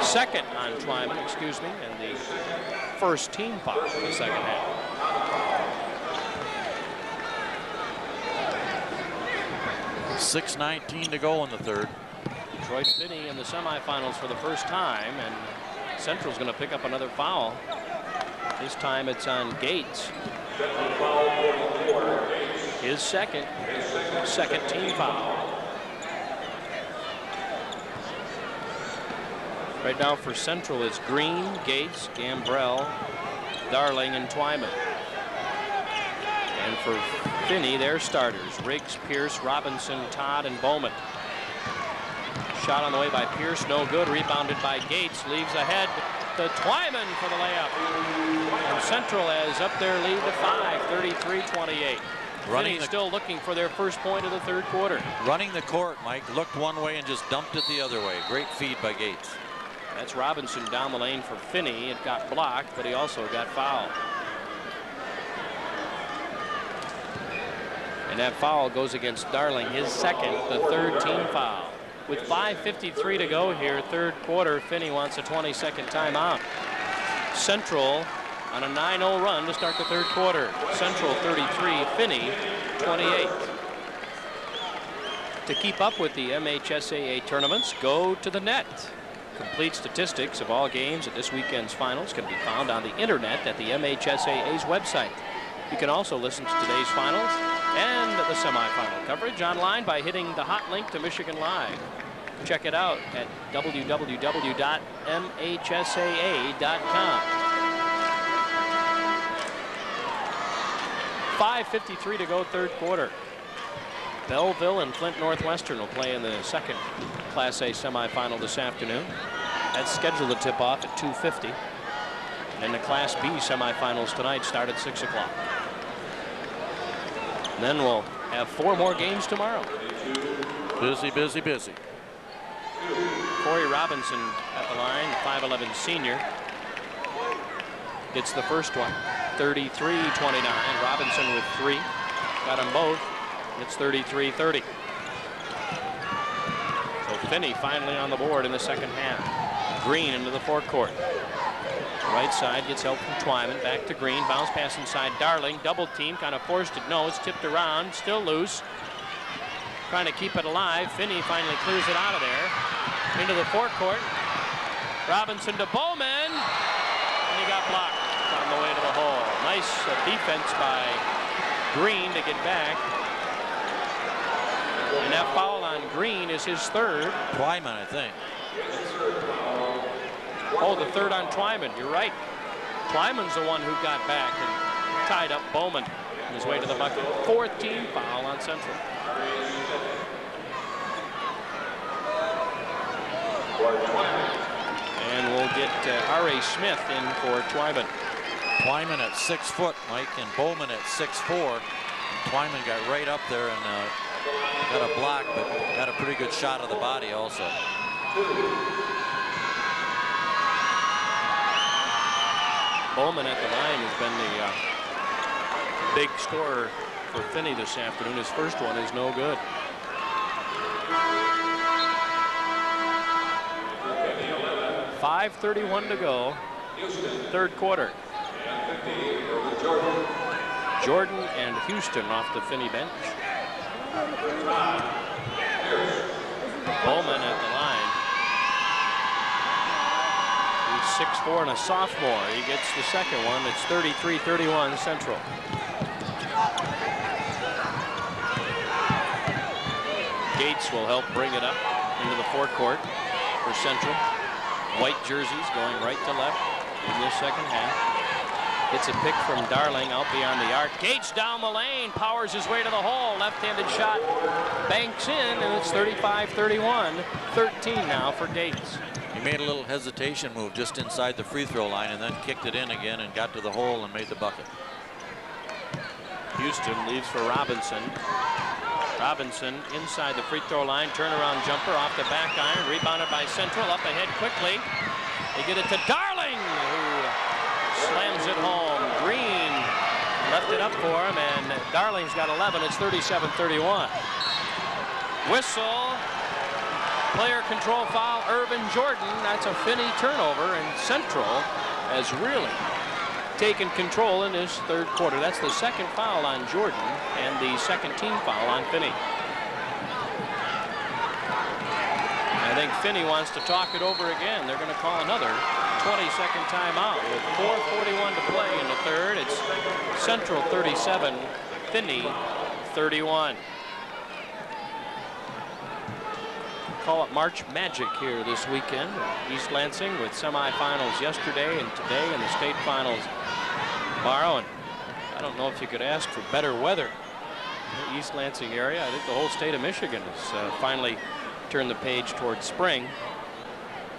second on Twyman, excuse me, and the first team foul for the second half. .6:19 to go in the third. Detroit Finney in the semifinals for the first time, and Central's going to pick up another foul. This time it's on Gates. His second team foul. Right now for Central it's Green, Gates, Gambrell, Darling, and Twyman. And for Finney, their starters, Riggs, Pierce, Robinson, Todd, and Bowman. Shot on the way by Pierce, no good. Rebounded by Gates, leaves ahead to Twyman for the layup. And Central has up their lead to 5, 33-28. Finney still looking for their first point of the third quarter. Running the court, Mike, looked one way and just dumped it the other way. Great feed by Gates. That's Robinson down the lane for Finney. It got blocked, but he also got fouled. And that foul goes against Darling, his second, the third team foul. With 5:53 to go here, third quarter, Finney wants a 22nd timeout. Central on a 9-0 run to start the third quarter. Central 33, Finney 28. To keep up with the MHSAA tournaments, go to the net. Complete statistics of all games at this weekend's finals can be found on the internet at the MHSAA's website. You can also listen to today's finals and the semifinal coverage online by hitting the hot link to Michigan Live. Check it out at www.mhsaa.com. 5:53 to go, third quarter. Belleville and Flint Northwestern will play in the second Class A semifinal this afternoon. That's scheduled to tip off at 2:50. And the Class B semifinals tonight start at 6 o'clock. Then we'll have 4 more games tomorrow. Busy, busy, busy. Corey Robinson at the line, the 5'11 senior. Gets the first one, 33-29. Robinson with 3. Got them both. It's 33-30. So Finney finally on the board in the second half. Green into the forecourt. Right side gets help from Twyman. Back to Green. Bounce pass inside Darling. Double team. Kind of forced it. No, it's tipped around. Still loose. Trying to keep it alive. Finney finally clears it out of there. Into the forecourt. Robinson to Bowman. And he got blocked on the way to the hole. Nice defense by Green to get back. And that foul on Green is his third. Twyman, I think. Oh, the third on Twyman. You're right. Twyman's the one who got back and tied up Bowman on his way to the bucket. 4th team foul on Central. And we'll get R.A. Smith in for Twyman. Twyman at 6 foot, Mike, and Bowman at 6'4". Twyman got right up there and got a block, but got a pretty good shot of the body also. Bowman at the line has been the big scorer for Finney this afternoon. His first one is no good. .5:31 to go, third quarter. Jordan and Houston off the Finney bench. Bowman at the line. He's 6'4" and a sophomore. He gets the second one. It's 33-31 Central. Gates will help bring it up into the forecourt for Central. White jerseys going right to left in this second half. Gets a pick from Darling out beyond the arc. Gates down the lane, powers his way to the hole. Left-handed shot banks in, and it's 35-31. 13 now for Gates. He made a little hesitation move just inside the free throw line and then kicked it in again and got to the hole and made the bucket. Houston leaves for Robinson. Robinson inside the free throw line, turnaround jumper off the back iron, rebounded by Central, up ahead quickly. They get it to Darling, who slams it home. Green left it up for him, and Darling's got 11. It's 37-31. Whistle. Player control foul, Irvin Jordan. That's a Finney turnover, and Central has really taken control in this third quarter. That's the second foul on Jordan and the second team foul on Finney. I think Finney wants to talk it over again. They're going to call another 20-second timeout with 4:41 to play in the third. It's Central 37, Finney 31. Call it March Magic here this weekend. East Lansing with semifinals yesterday and today, and the state finals tomorrow. And I don't know if you could ask for better weather in the East Lansing area. I think the whole state of Michigan has finally turned the page towards spring.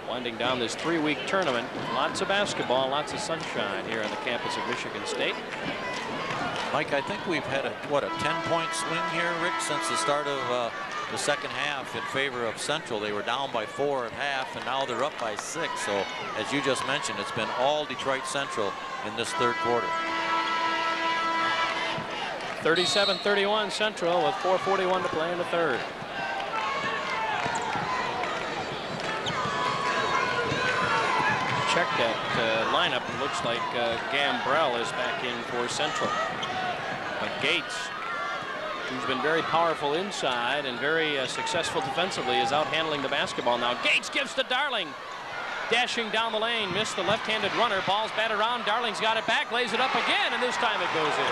Winding down this 3-week tournament. Lots of basketball, lots of sunshine here on the campus of Michigan State. Mike, I think we've had a 10-point swing here, Rick, since the start of the second half in favor of Central. They were down by 4 at half, and now they're up by 6. So, as you just mentioned, it's been all Detroit Central in this third quarter. 37-31 Central with 4:41 to play in the third. Check that lineup. It looks like Gambrell is back in for Central. But Gates, who's been very powerful inside and very successful defensively, is out handling the basketball now. Gates gives to Darling. Dashing down the lane, missed the left-handed runner. Ball's batted around. Darling's got it back, lays it up again, and this time it goes in.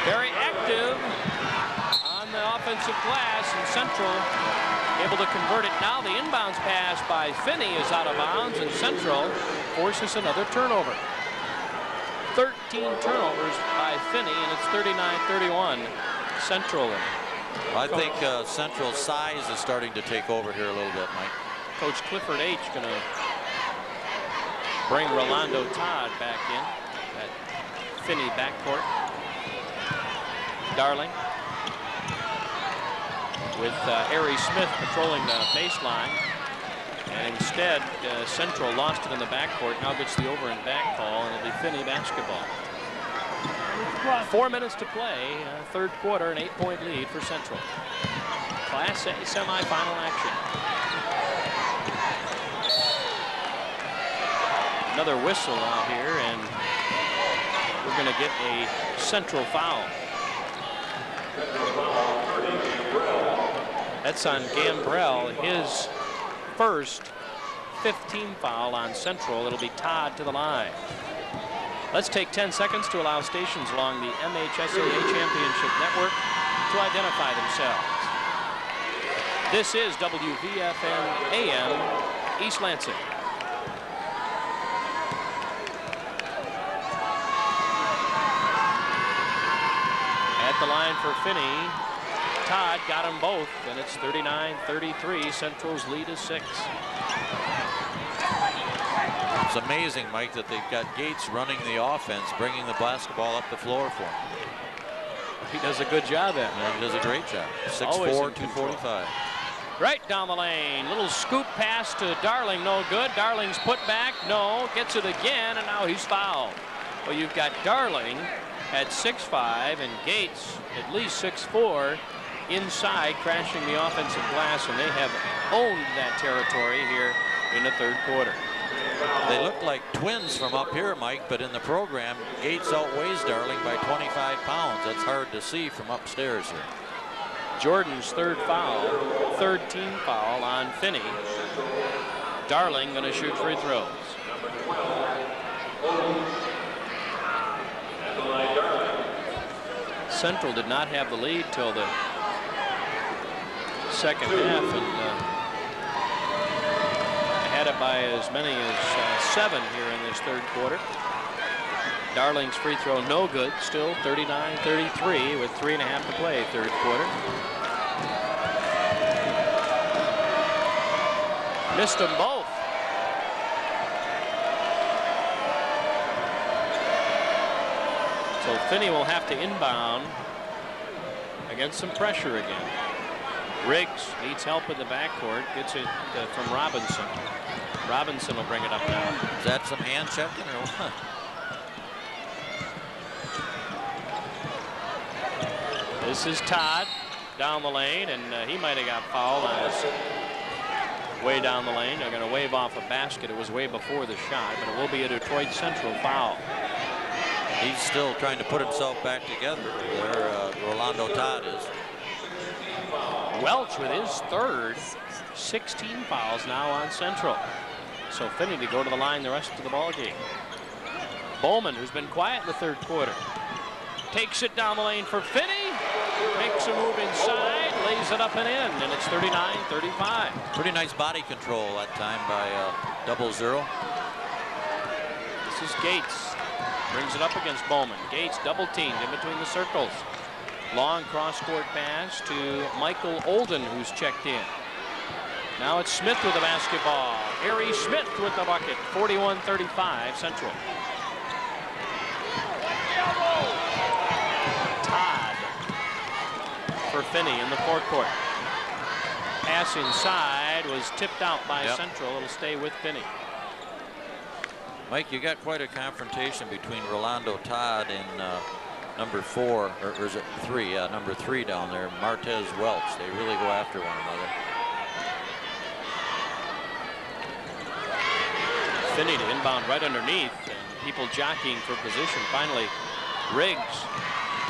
Very active on the offensive glass, and Central able to convert it. Now the inbounds pass by Finney is out of bounds, and Central forces another turnover. 13 turnovers by Finney, and it's 39-31 Central. I think Central's size is starting to take over here a little bit, Mike. Coach Clifford H. going to bring Rolando Todd back in. That Finney backcourt. Darling with Ari Smith patrolling the baseline. And instead, Central lost it in the backcourt. Now gets the over and back call, and it'll be Finney basketball. 4 minutes to play, third quarter, an 8-point lead for Central. Class A semifinal action. Another whistle out here, and we're going to get a Central foul. That's on Gambrell, his first 15 foul on Central. It'll be Todd to the line. Let's take 10 seconds to allow stations along the MHSAA Championship Network to identify themselves. This is WVFN AM, East Lansing. At the line for Finney, Todd got them both, and it's 39-33. Central's lead is 6. It's amazing, Mike, that they've got Gates running the offense, bringing the basketball up the floor for him. He does a good job at it. Yeah, he does a great job. 6'4", 245. Right down the lane. Little scoop pass to Darling, no good. Darling's put back, no. Gets it again, and now he's fouled. Well, you've got Darling at 6'5", and Gates at least 6'4", inside, crashing the offensive glass, and they have owned that territory here in the third quarter. They look like twins from up here, Mike, but in the program, Gates outweighs Darling by 25 pounds. That's hard to see from upstairs here. Jordan's third foul, third team foul on Finney. Darling going to shoot free throws. Central did not have the lead till the second half, and had it by as many as 7 here in this third quarter. Darling's free throw no good, still 39-33 with 3.5 to play, third quarter. Missed them both. So Finney will have to inbound against some pressure again. Riggs needs help in the backcourt, gets it from Robinson. Robinson will bring it up now. Is that some hand checking or what? This is Todd down the lane, and he might have got fouled on his way down the lane. They're going to wave off a basket. It was way before the shot, but it will be a Detroit Central foul. He's still trying to put himself back together. There, Rolando Todd is. Welch with his third, 16 fouls now on Central. So Finney to go to the line the rest of the ball game. Bowman, who's been quiet in the third quarter, takes it down the lane for Finney, makes a move inside, lays it up and in, and it's 39-35. Pretty nice body control that time by 0-0. This is Gates, brings it up against Bowman. Gates double teamed in between the circles. Long cross-court pass to Michael Olden, who's checked in. Now it's Smith with the basketball. Harry Smith with the bucket. 41-35 Central. Todd for Finney in the forecourt. Pass inside was tipped out by Central. It'll stay with Finney. Mike, you got quite a confrontation between Rolando Todd and number 4, or is it 3? Yeah, number 3 down there, Martez Welch. They really go after one another. Finney to inbound right underneath, and people jockeying for position. Finally, Riggs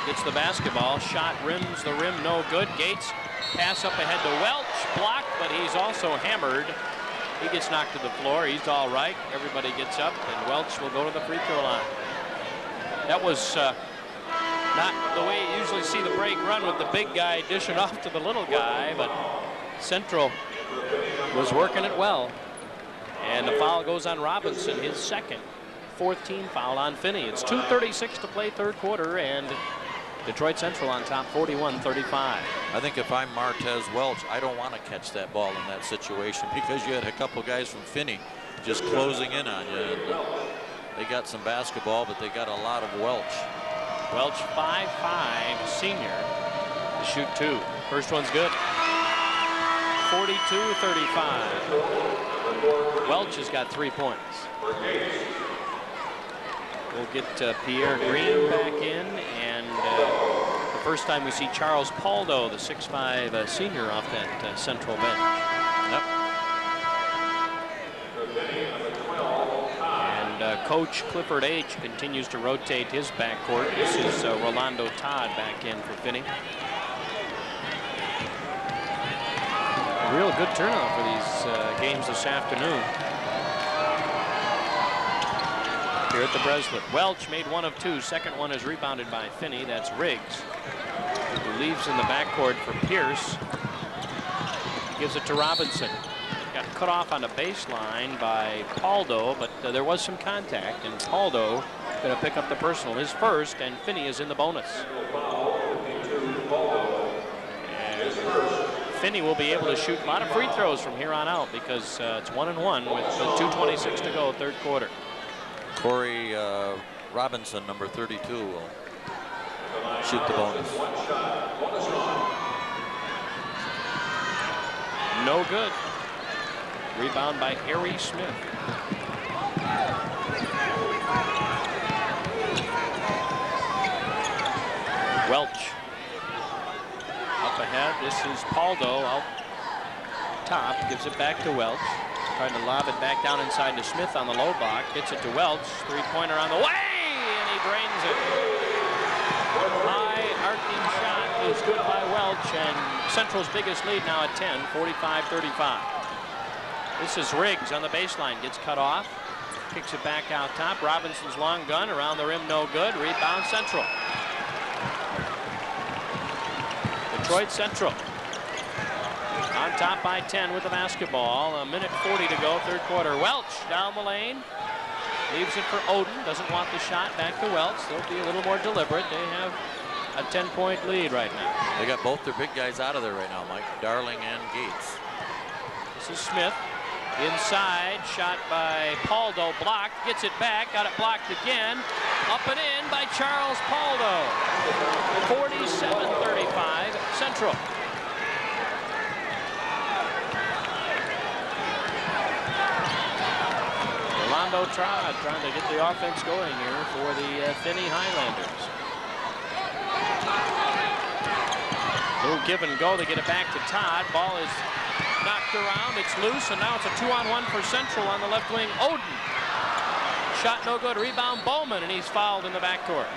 gets the basketball. Shot rims the rim, no good. Gates pass up ahead to Welch, blocked, but he's also hammered. He gets knocked to the floor. He's all right. Everybody gets up, and Welch will go to the free throw line. That was not the way you usually see the break run, with the big guy dishing off to the little guy, but Central was working it well. And the foul goes on Robinson, his second, 4th team foul on Finney. It's 2:36 to play third quarter, and Detroit Central on top 41-35. I think if I'm Martez Welch, I don't want to catch that ball in that situation, because you had a couple guys from Finney just closing in on you. And they got some basketball, but they got a lot of Welch. Welch, 5'5", senior, to shoot 2. First one's good. 42-35. Welch has got 3 points. We'll get Pierre Green back in, and the first time we see Charles Paldo, the 6'5" senior, off that Central bench. And Coach Clifford H. continues to rotate his backcourt. This is Rolando Todd back in for Finney. Real good turnout for these games this afternoon. Here at the Breslin. Welch made 1 of 2. Second one is rebounded by Finney. That's Riggs, who leaves in the backcourt for Pierce. Gives it to Robinson. Got cut off on the baseline by Paldo, but there was some contact, and Paldo going to pick up the personal, his first, and Finney is in the bonus. And Finney will be able to shoot a lot of free throws from here on out, because it's 1-1 with 2:26 to go, third quarter. Corey Robinson, number 32, will shoot the bonus. No good. Rebound by Harry Smith. Welch. Up ahead, this is Paldo out top, gives it back to Welch. Trying to lob it back down inside to Smith on the low block. Gets it to Welch. Three-pointer on the way, and he drains it. High arcing shot is good by Welch, and Central's biggest lead now at 10, 45-35. This is Riggs on the baseline. Gets cut off. Kicks it back out top. Robinson's long gun around the rim, no good. Rebound Central. Detroit Central on top by 10 with the basketball. 1:40 to go, third quarter. Welch down the lane. Leaves it for Oden. Doesn't want the shot. Back to Welch. They'll be a little more deliberate. They have a 10-point lead right now. They got both their big guys out of there right now, Mike. Darling and Gates. This is Smith. Inside. Shot by Paldo. Blocked. Gets it back. Got it blocked again. Up and in by Charles Paldo. 47-35 Central. Rolando Todd trying to get the offense going here for the Finney Highlanders. Little give and go to get it back to Todd. Ball is knocked around. It's loose, and now it's a 2-on-1 for Central on the left wing. Oden. Shot no good. Rebound Bowman, and he's fouled in the backcourt.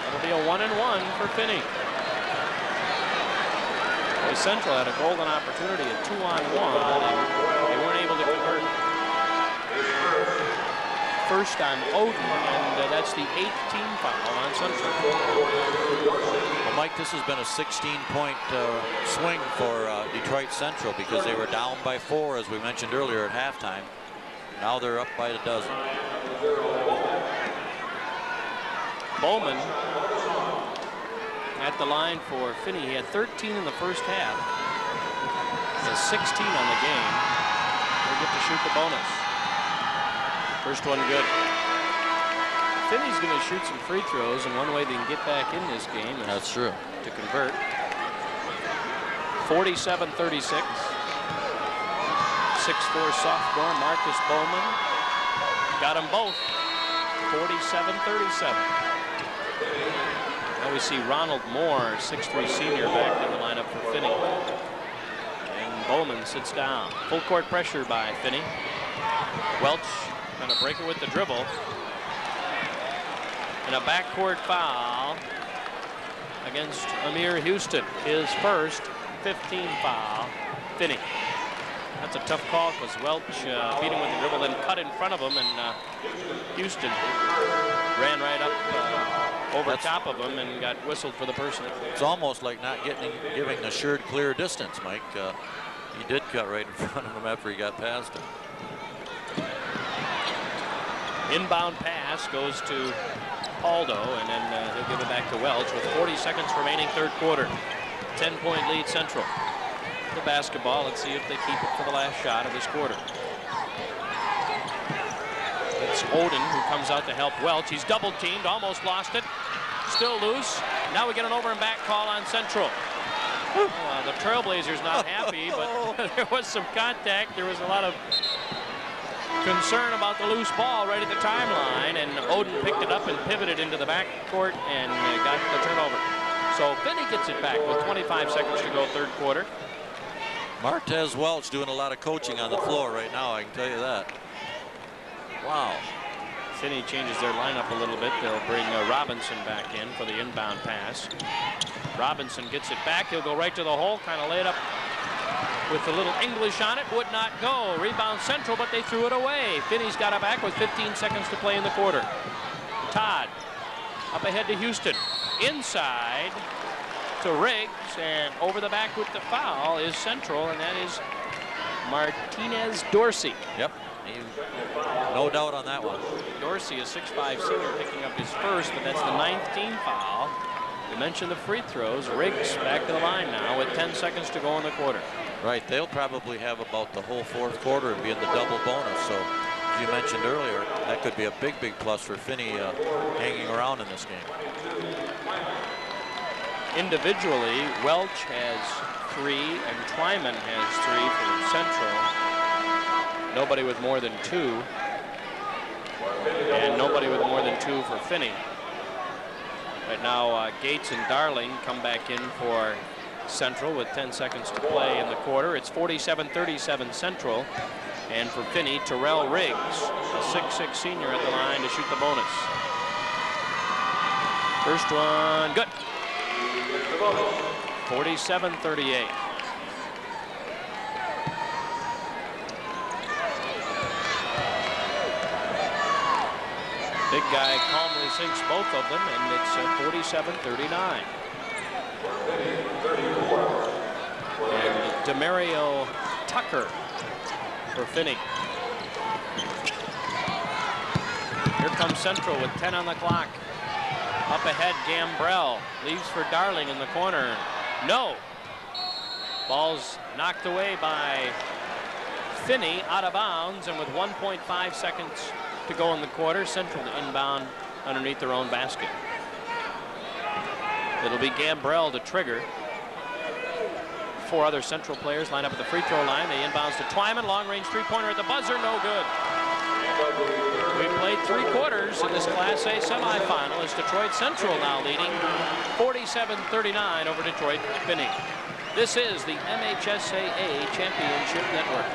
That'll be a 1-and-1 for Finney. Boy, Central had a golden opportunity at 2-on-1, and they weren't able to convert. First on Oden, and that's the 8th team foul on Central. Well, Mike, this has been a 16-point swing for Detroit Central because they were down by 4, as we mentioned earlier, at halftime. Now they're up by a dozen. Bowman at the line for Finney. He had 13 in the first half. He has 16 on the game. They get to shoot the bonus. First one good. Finney's going to shoot some free throws, and one way they can get back in this game is that's true, to convert. 47-36. 6'4" sophomore Marcus Bowman got them both. 47-37. Now we see Ronald Moore, 6'3" senior, back in the lineup for Finney. And Bowman sits down. Full court pressure by Finney. Welch going to break it with the dribble. And a backcourt foul against Amir Houston. His first 15 foul. Finney. That's a tough call because Welch beat him with the dribble, then cut in front of him, and Houston ran right up over top of him and got whistled for the personal. It's almost like not giving assured clear distance, Mike. He did cut right in front of him after he got past him. Inbound pass goes to Aldo, and then he'll give it back to Welch with 40 seconds remaining, third quarter. 10-point lead Central. The basketball. Let's see if they keep it for the last shot of this quarter. It's Oden who comes out to help Welch. He's double teamed, almost lost it. Still loose. Now we get an over and back call on Central. The Trailblazers not happy, but there was some contact. There was a lot of concern about the loose ball right at the timeline, and Oden picked it up and pivoted into the backcourt and got the turnover. So Finney gets it back with 25 seconds to go, third quarter. Martez Welch doing a lot of coaching on the floor right now, I can tell you that. Wow. Finney changes their lineup a little bit. They'll bring Robinson back in for the inbound pass. Robinson gets it back. He'll go right to the hole, kind of lay it up with a little English on it. Would not go. Rebound Central, but they threw it away. Finney's got it back with 15 seconds to play in the quarter. Todd up ahead to Houston. Inside to Riggs, and over the back with the foul is Central, and that is Martinez Dorsey. Yep, no doubt on that one. Dorsey, a 6'5" senior, picking up his first, but that's the 9th team foul. We mentioned the free throws. Riggs back to the line now with 10 seconds to go in the quarter. Right, they'll probably have about the whole fourth quarter and be in the double bonus. So, as you mentioned earlier, that could be a big plus for Finney hanging around in this game. Individually, Welch has 3 and Twyman has 3 for Central. Nobody with more than 2. And nobody with more than 2 for Finney. Right now, Gates and Darling come back in for Central with 10 seconds to play in the quarter. It's 47-37 Central. And for Finney, Terrell Riggs, a 6'6" senior at the line to shoot the bonus. First one, good. 47-38. Big guy calmly sinks both of them, and it's 47-39. And Demario Tucker for Finney. Here comes Central with 10 on the clock. Up ahead, Gambrell leaves for Darling in the corner. No. Ball's knocked away by Finney, out of bounds, and with 1.5 seconds to go in the quarter, Central to inbound underneath their own basket. It'll be Gambrell to trigger. 4 other Central players line up at the free throw line. They inbounds to Twyman, long-range three-pointer at the buzzer, no good. We played 3 quarters in this Class A semifinal as Detroit Central now leading 47-39 over Detroit Finney. This is the MHSAA Championship Network.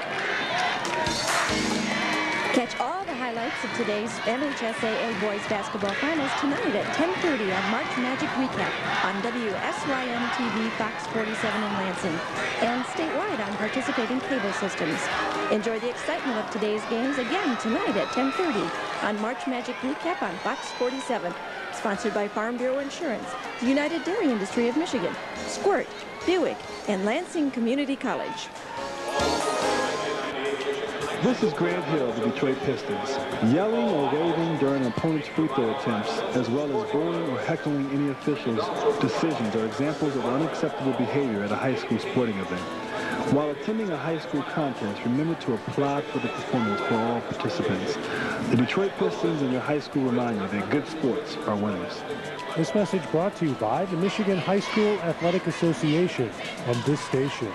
Catch all the highlights of today's MHSAA Boys Basketball Finals tonight at 10:30 on March Magic Recap on WSYM TV Fox 47 in Lansing and statewide on participating cable systems. Enjoy the excitement of today's games again tonight at 10:30 on March Magic Recap on Fox 47. Sponsored by Farm Bureau Insurance, the United Dairy Industry of Michigan, Squirt, Buick, and Lansing Community College. This is Grant Hill of the Detroit Pistons. Yelling or waving during an opponent's free throw attempts, as well as booing or heckling any official's decisions, are examples of unacceptable behavior at a high school sporting event. While attending a high school contest, remember to applaud for the performance for all participants. The Detroit Pistons and your high school remind you that good sports are winners. This message brought to you by the Michigan High School Athletic Association and this station.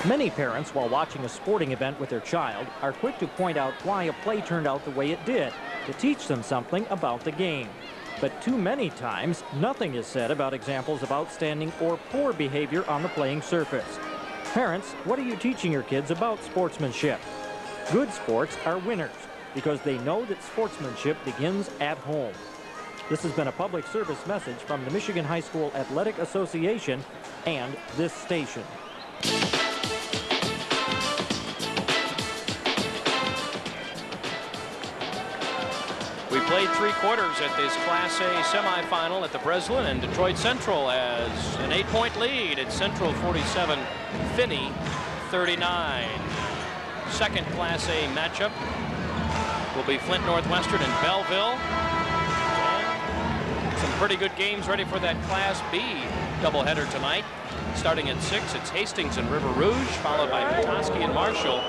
Many parents, while watching a sporting event with their child, are quick to point out why a play turned out the way it did, to teach them something about the game. But too many times, nothing is said about examples of outstanding or poor behavior on the playing surface. Parents, what are you teaching your kids about sportsmanship? Good sports are winners because they know that sportsmanship begins at home. This has been a public service message from the Michigan High School Athletic Association and this station. We played 3 quarters at this Class A semifinal at the Breslin, and Detroit Central has an 8-point lead. It's Central 47, Finney 39. Second Class A matchup will be Flint Northwestern and Belleville. And some pretty good games ready for that Class B doubleheader tonight. Starting at 6, it's Hastings and River Rouge, followed by Petoskey and Marshall.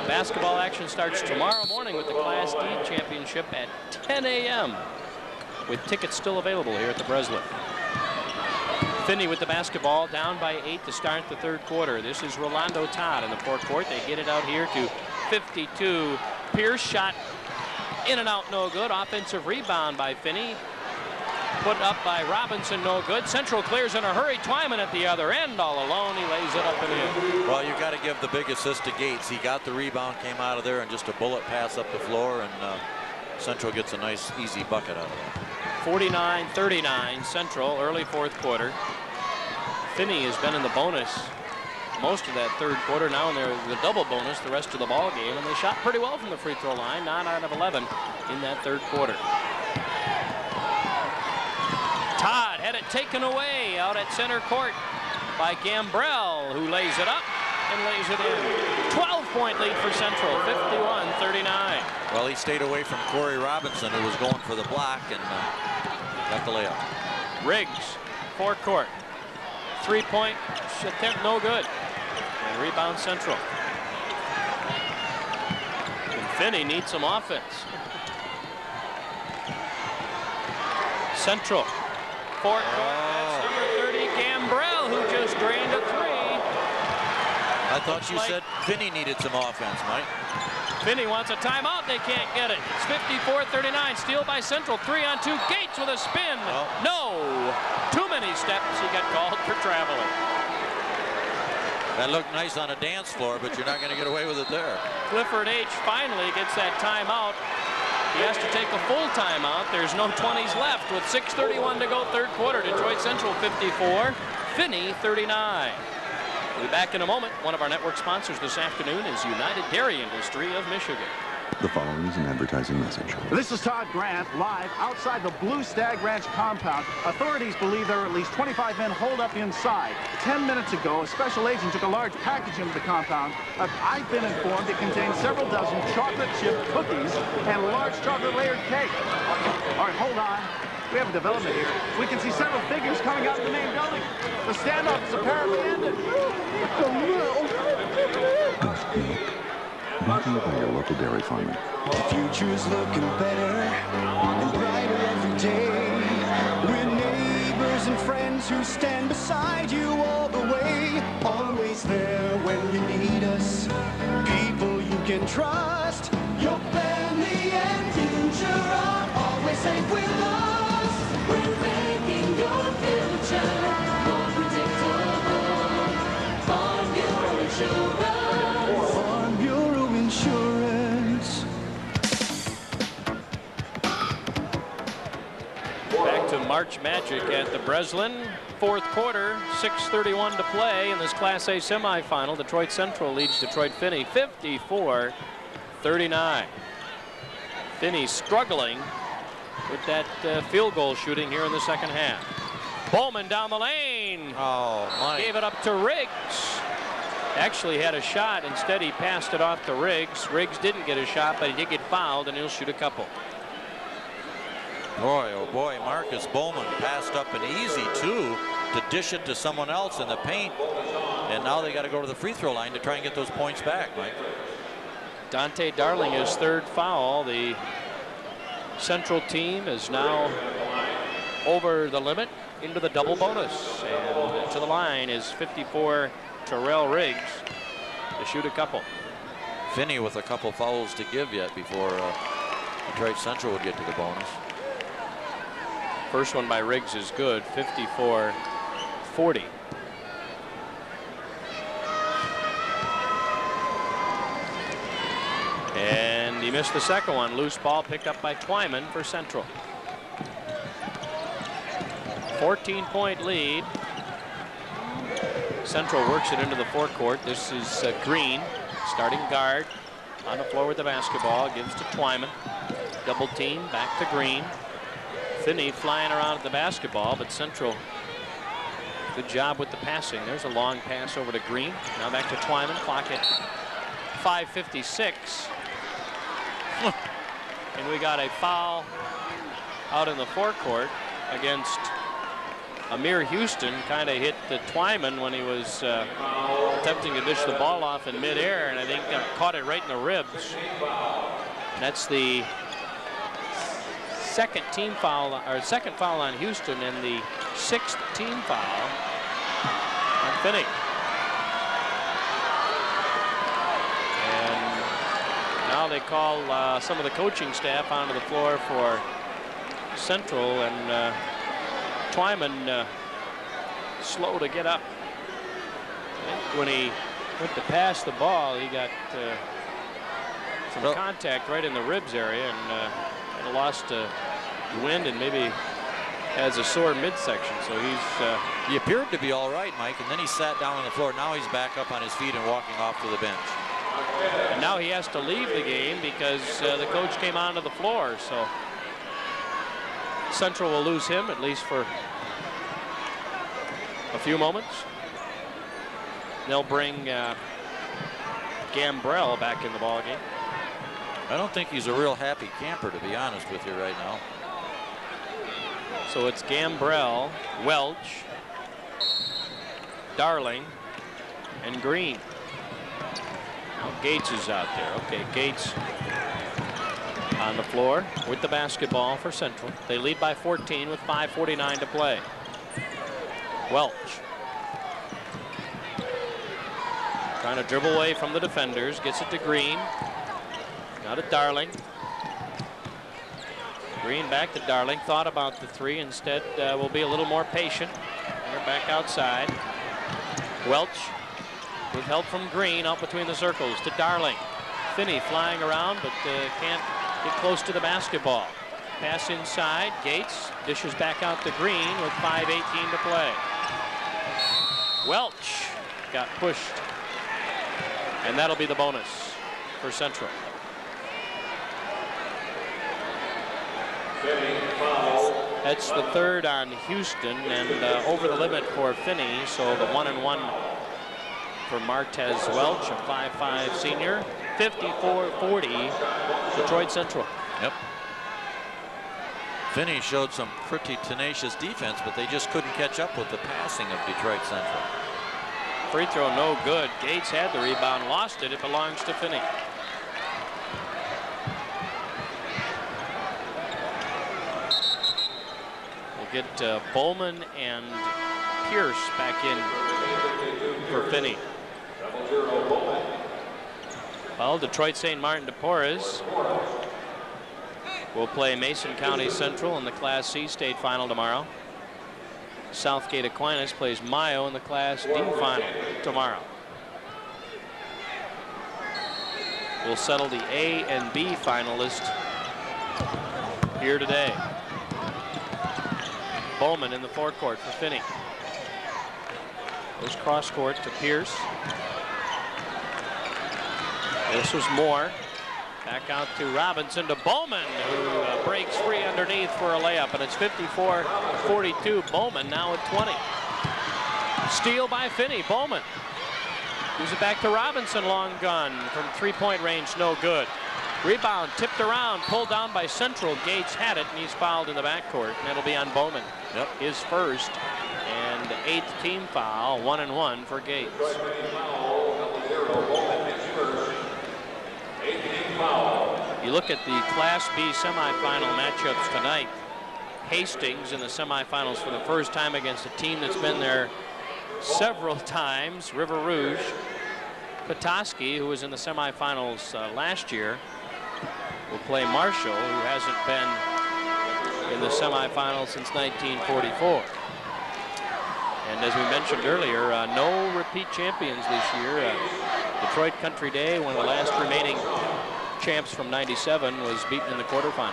Basketball action starts tomorrow morning with the Class D championship at 10 a.m. with tickets still available here at the Breslin. Finney with the basketball, down by 8 to start the 3rd quarter. This is Rolando Todd in the forecourt. They get it out here to 52. Pierce shot in and out, no good. Offensive rebound by Finney. Put up by Robinson, no good. Central clears in a hurry. Twyman at the other end, all alone. He lays it up and in. Well, you've got to give the big assist to Gates. He got the rebound, came out of there, and just a bullet pass up the floor, and Central gets a nice, easy bucket out of that. 49-39, Central, early 4th quarter. Finney has been in the bonus most of that 3rd quarter. Now in the double bonus the rest of the ball game, and they shot pretty well from the free throw line, 9 out of 11 in that 3rd quarter. Todd had it taken away out at center court by Gambrell, who lays it up and lays it in. 12-point lead for Central, 51-39. Well, he stayed away from Corey Robinson, who was going for the block, and got the layup. Riggs, forecourt. 3-point attempt, no good. And rebound Central. And Finney needs some offense. Central. Forecourt, that's number 30, Gambrell, who just drained a 3. I thought you said Finney needed some offense, Mike. Finney wants a timeout. They can't get it. It's 54-39. Steal by Central. 3-on-2. Gates with a spin. Oh. No. Too many steps. He got called for traveling. That looked nice on a dance floor, but you're not going to get away with it there. Clifford H. finally gets that timeout. He has to take a full timeout. There's no 20s left with 6:31 to go, 3rd quarter. Detroit Central 54, Finney 39. We'll be back in a moment. One of our network sponsors this afternoon is United Dairy Industry of Michigan. The following is an advertising message. This is Todd Grant, live outside the Blue Stag Ranch compound. Authorities believe there are at least 25 men holed up inside. 10 minutes ago, a special agent took a large package into the compound. I've been informed it contains several dozen chocolate chip cookies and a large chocolate layered cake. All right, hold on. We have a development here. We can see several figures coming out of the main building. The standoff is apparently ended. Brought to you by your local dairy farmer. The future's looking better and brighter every day. We're neighbors and friends who stand beside you all the way. Always there when you need us. People you can trust. Your say with us, we're making your future more predictable. Farm Bureau Insurance. Farm Bureau Insurance. Back to March Magic at the Breslin. Fourth quarter, 6:31 to play in this Class A semifinal. Detroit Central leads Detroit Finney 54-39. Finney struggling with that field goal shooting here in the second half. Bowman down the lane. Oh, Mike. Gave it up to Riggs. Actually had a shot. Instead, he passed it off to Riggs. Riggs didn't get a shot, but he did get fouled, and he'll shoot a couple. Boy, oh boy, Marcus Bowman passed up an easy two to dish it to someone else in the paint. And now they got to go to the free throw line to try and get those points back, Mike. Dante Darling, his third foul. The Central team is now over the limit into the double bonus. And to the line is 54 Terrell Riggs to shoot a couple. Finney with a couple fouls to give yet before Detroit Central would get to the bonus. First one by Riggs is good, 54-40. And he missed the second one. Loose ball picked up by Twyman for Central. 14-point lead. Central works it into the forecourt. This is Green, starting guard, on the floor with the basketball. Gives to Twyman. Double team, back to Green. Finney flying around at the basketball, but Central, good job with the passing. There's a long pass over to Green. Now back to Twyman. Clock at 5:56. And we got a foul out in the forecourt against Amir Houston. Kind of hit the Twyman when he was attempting to dish the ball off in midair, and I think caught it right in the ribs. And that's the second foul on Houston and the sixth team foul on Finney. And now they call some of the coaching staff onto the floor for Central, and Twyman slow to get up. When he went to pass the ball, he got some contact right in the ribs area, and lost wind and maybe has a sore midsection. So he appeared to be all right, Mike, and then he sat down on the floor. Now he's back up on his feet and walking off to the bench. And now he has to leave the game because the coach came onto the floor. So Central will lose him, at least for a few moments. They'll bring Gambrell back in the ballgame. I don't think he's a real happy camper, to be honest with you right now. So it's Gambrell, Welch, Darling, and Green. Now Gates is out there. Okay, Gates on the floor with the basketball for Central. They lead by 14 with 5:49 to play. Welch trying to dribble away from the defenders, gets it to Green. Now to Darling. Green back to Darling. Thought about the three. Instead, will be a little more patient. They're back outside. Welch with help from Green out between the circles to Darling. Finney flying around, but can't get close to the basketball. Pass inside. Gates dishes back out to Green with 5:18 to play. Welch got pushed, and that'll be the bonus for Central. That's the third on Houston, and over the limit for Finney. So the 1-and-1 for Martez Welch, a 5'5" senior. 54-40, Detroit Central. Yep. Finney showed some pretty tenacious defense, but they just couldn't catch up with the passing of Detroit Central. Free throw no good. Gates had the rebound, lost it. It belongs to Finney. We'll get Bowman and Pierce back in for Finney. Well, Detroit St. Martin de Porres will play Mason County Central in the Class C state final tomorrow. Southgate Aquinas plays Mayo in the Class D final tomorrow. We'll settle the A and B finalist here today. Bowman in the forecourt for Finney. Goes cross court to Pierce. This was Moore. Back out to Robinson to Bowman, who breaks free underneath for a layup, and it's 54-42. Bowman now at 20. Steal by Finney. Bowman gives it back to Robinson. Long gun from three-point range, no good. Rebound tipped around, pulled down by Central. Gates had it, and he's fouled in the backcourt, and it'll be on Bowman. Yep. His first and 8th team foul, 1-1 for Gates. You look at the Class B semifinal matchups tonight. Hastings in the semifinals for the first time against a team that's been there several times, River Rouge. Petoskey, who was in the semifinals last year, will play Marshall, who hasn't been in the semifinals since 1944. And as we mentioned earlier, no repeat champions this year. Detroit Country Day, one of the last remaining champs from '97, was beaten in the quarterfinals.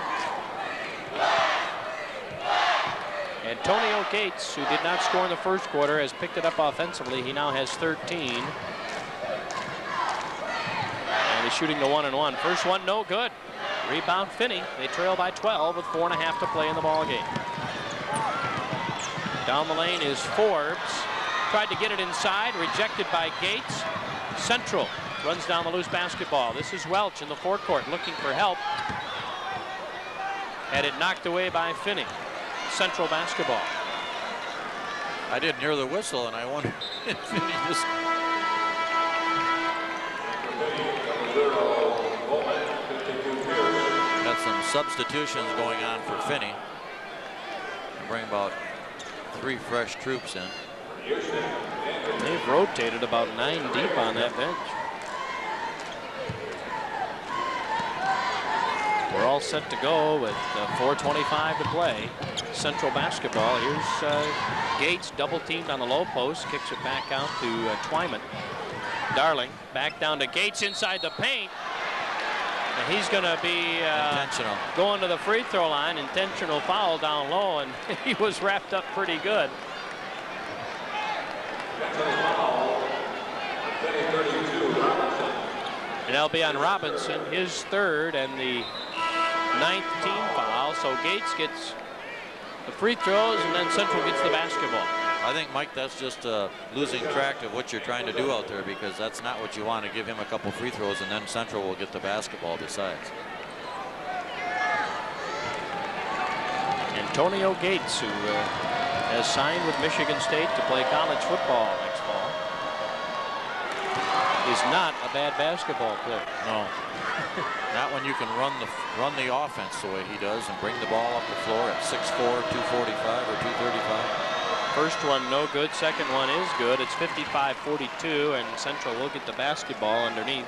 Antonio Gates, who did not score in the first quarter, has picked it up offensively. He now has 13. And he's shooting the 1-and-1. First one, no good. Rebound Finney. They trail by 12 with 4.5 to play in the ball game. Down the lane is Forbes. Tried to get it inside, rejected by Gates. Central runs down the loose basketball. This is Welch in the forecourt looking for help. Had it knocked away by Finney. Central basketball. I didn't hear the whistle, and I wonder if Finney just... Got some substitutions going on for Finney. Bring about 3 fresh troops in. They've rotated about 9 deep on that bench. We're all set to go with 4:25 to play. Central basketball. Here's Gates, double teamed on the low post, kicks it back out to Twyman. Darling back down to Gates inside the paint. And he's going to be going to the free throw line. Intentional foul down low, and he was wrapped up pretty good. And that'll be on Robinson, his 3rd and the 9th team foul. So Gates gets the free throws, and then Central gets the basketball. I think, Mike, that's just losing track of what you're trying to do out there, because that's not what you want to give him a couple free throws, and then Central will get the basketball besides. Antonio Gates, who has signed with Michigan State to play college football next fall, is not a bad basketball player. No. Not when you can run the offense the way he does and bring the ball up the floor at 6'4", 245 or 235. First one no good, second one is good. It's 55-42, and Central will get the basketball underneath.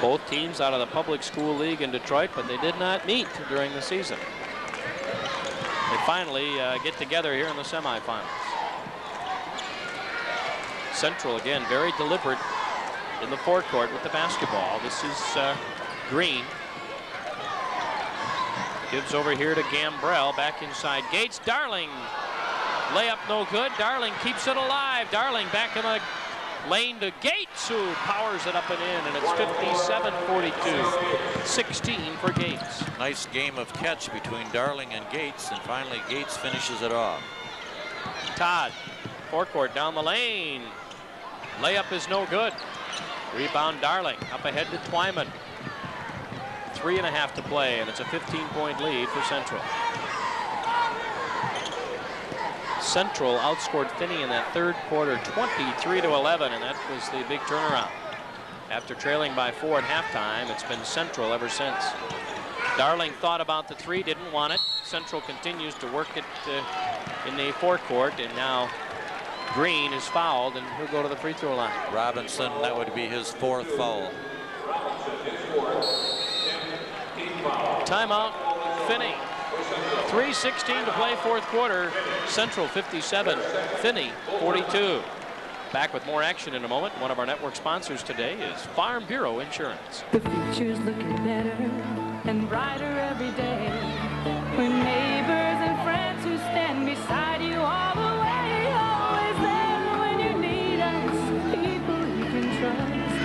Both teams out of the public school league in Detroit, but they did not meet during the season. They finally get together here in the semifinals. Central, again, very deliberate in the forecourt with the basketball. This is Green. Gives over here to Gambrell. Back inside Gates. Darling. Layup no good. Darling keeps it alive. Darling back in the lane to Gates, who powers it up and in, and it's 57-42. 16 for Gates. Nice game of catch between Darling and Gates, and finally Gates finishes it off. Todd, forecourt down the lane. Layup is no good. Rebound Darling, up ahead to Twyman. 3.5 to play, and it's a 15-point lead for Central. Central outscored Finney in that 3rd quarter 23-11, and that was the big turnaround. After trailing by 4 at halftime, it's been Central ever since. Darling thought about the 3, didn't want it. Central continues to work it in the forecourt, and now Green is fouled, and he'll go to the free throw line. Robinson, that would be his 4th foul. Timeout, Finney. 3:16 to play, 4th quarter. Central 57, Finney 42. Back with more action in a moment. One of our network sponsors today is Farm Bureau Insurance. The future's looking better and brighter every day. With neighbors and friends who stand beside you all the way. Always there when you need us. People you can trust.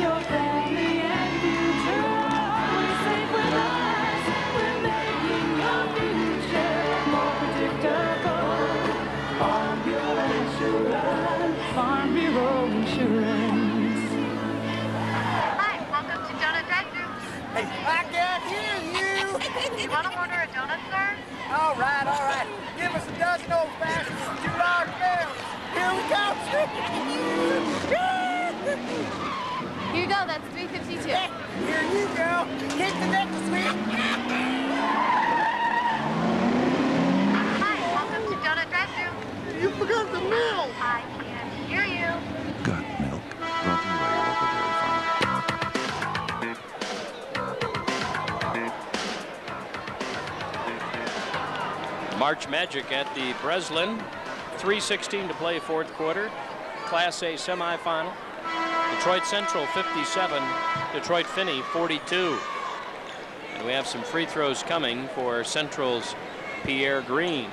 Your family and future always safe with us. We're making your future more predictable. Farm Bureau Insurance. Farm Bureau Insurance. Hi, welcome to Donut Drive-Thru. Hey, I can't hear you. You want to order a donut, sir? All right, all right. Give us a dozen old fashions and 2 large bells. Here we go. Here you go, that's $3.52. Here you go. Hit the nickel, sweet. Hi, welcome to Donut Drive-Thru. You forgot the milk. I can't hear you. Gut milk. Brought to you by your local dairy farm. March Magic at the Breslin. 3:16 to play, 4th quarter. Class A semifinal. Detroit Central 57, Detroit Finney 42. And we have some free throws coming for Central's Pierre Green.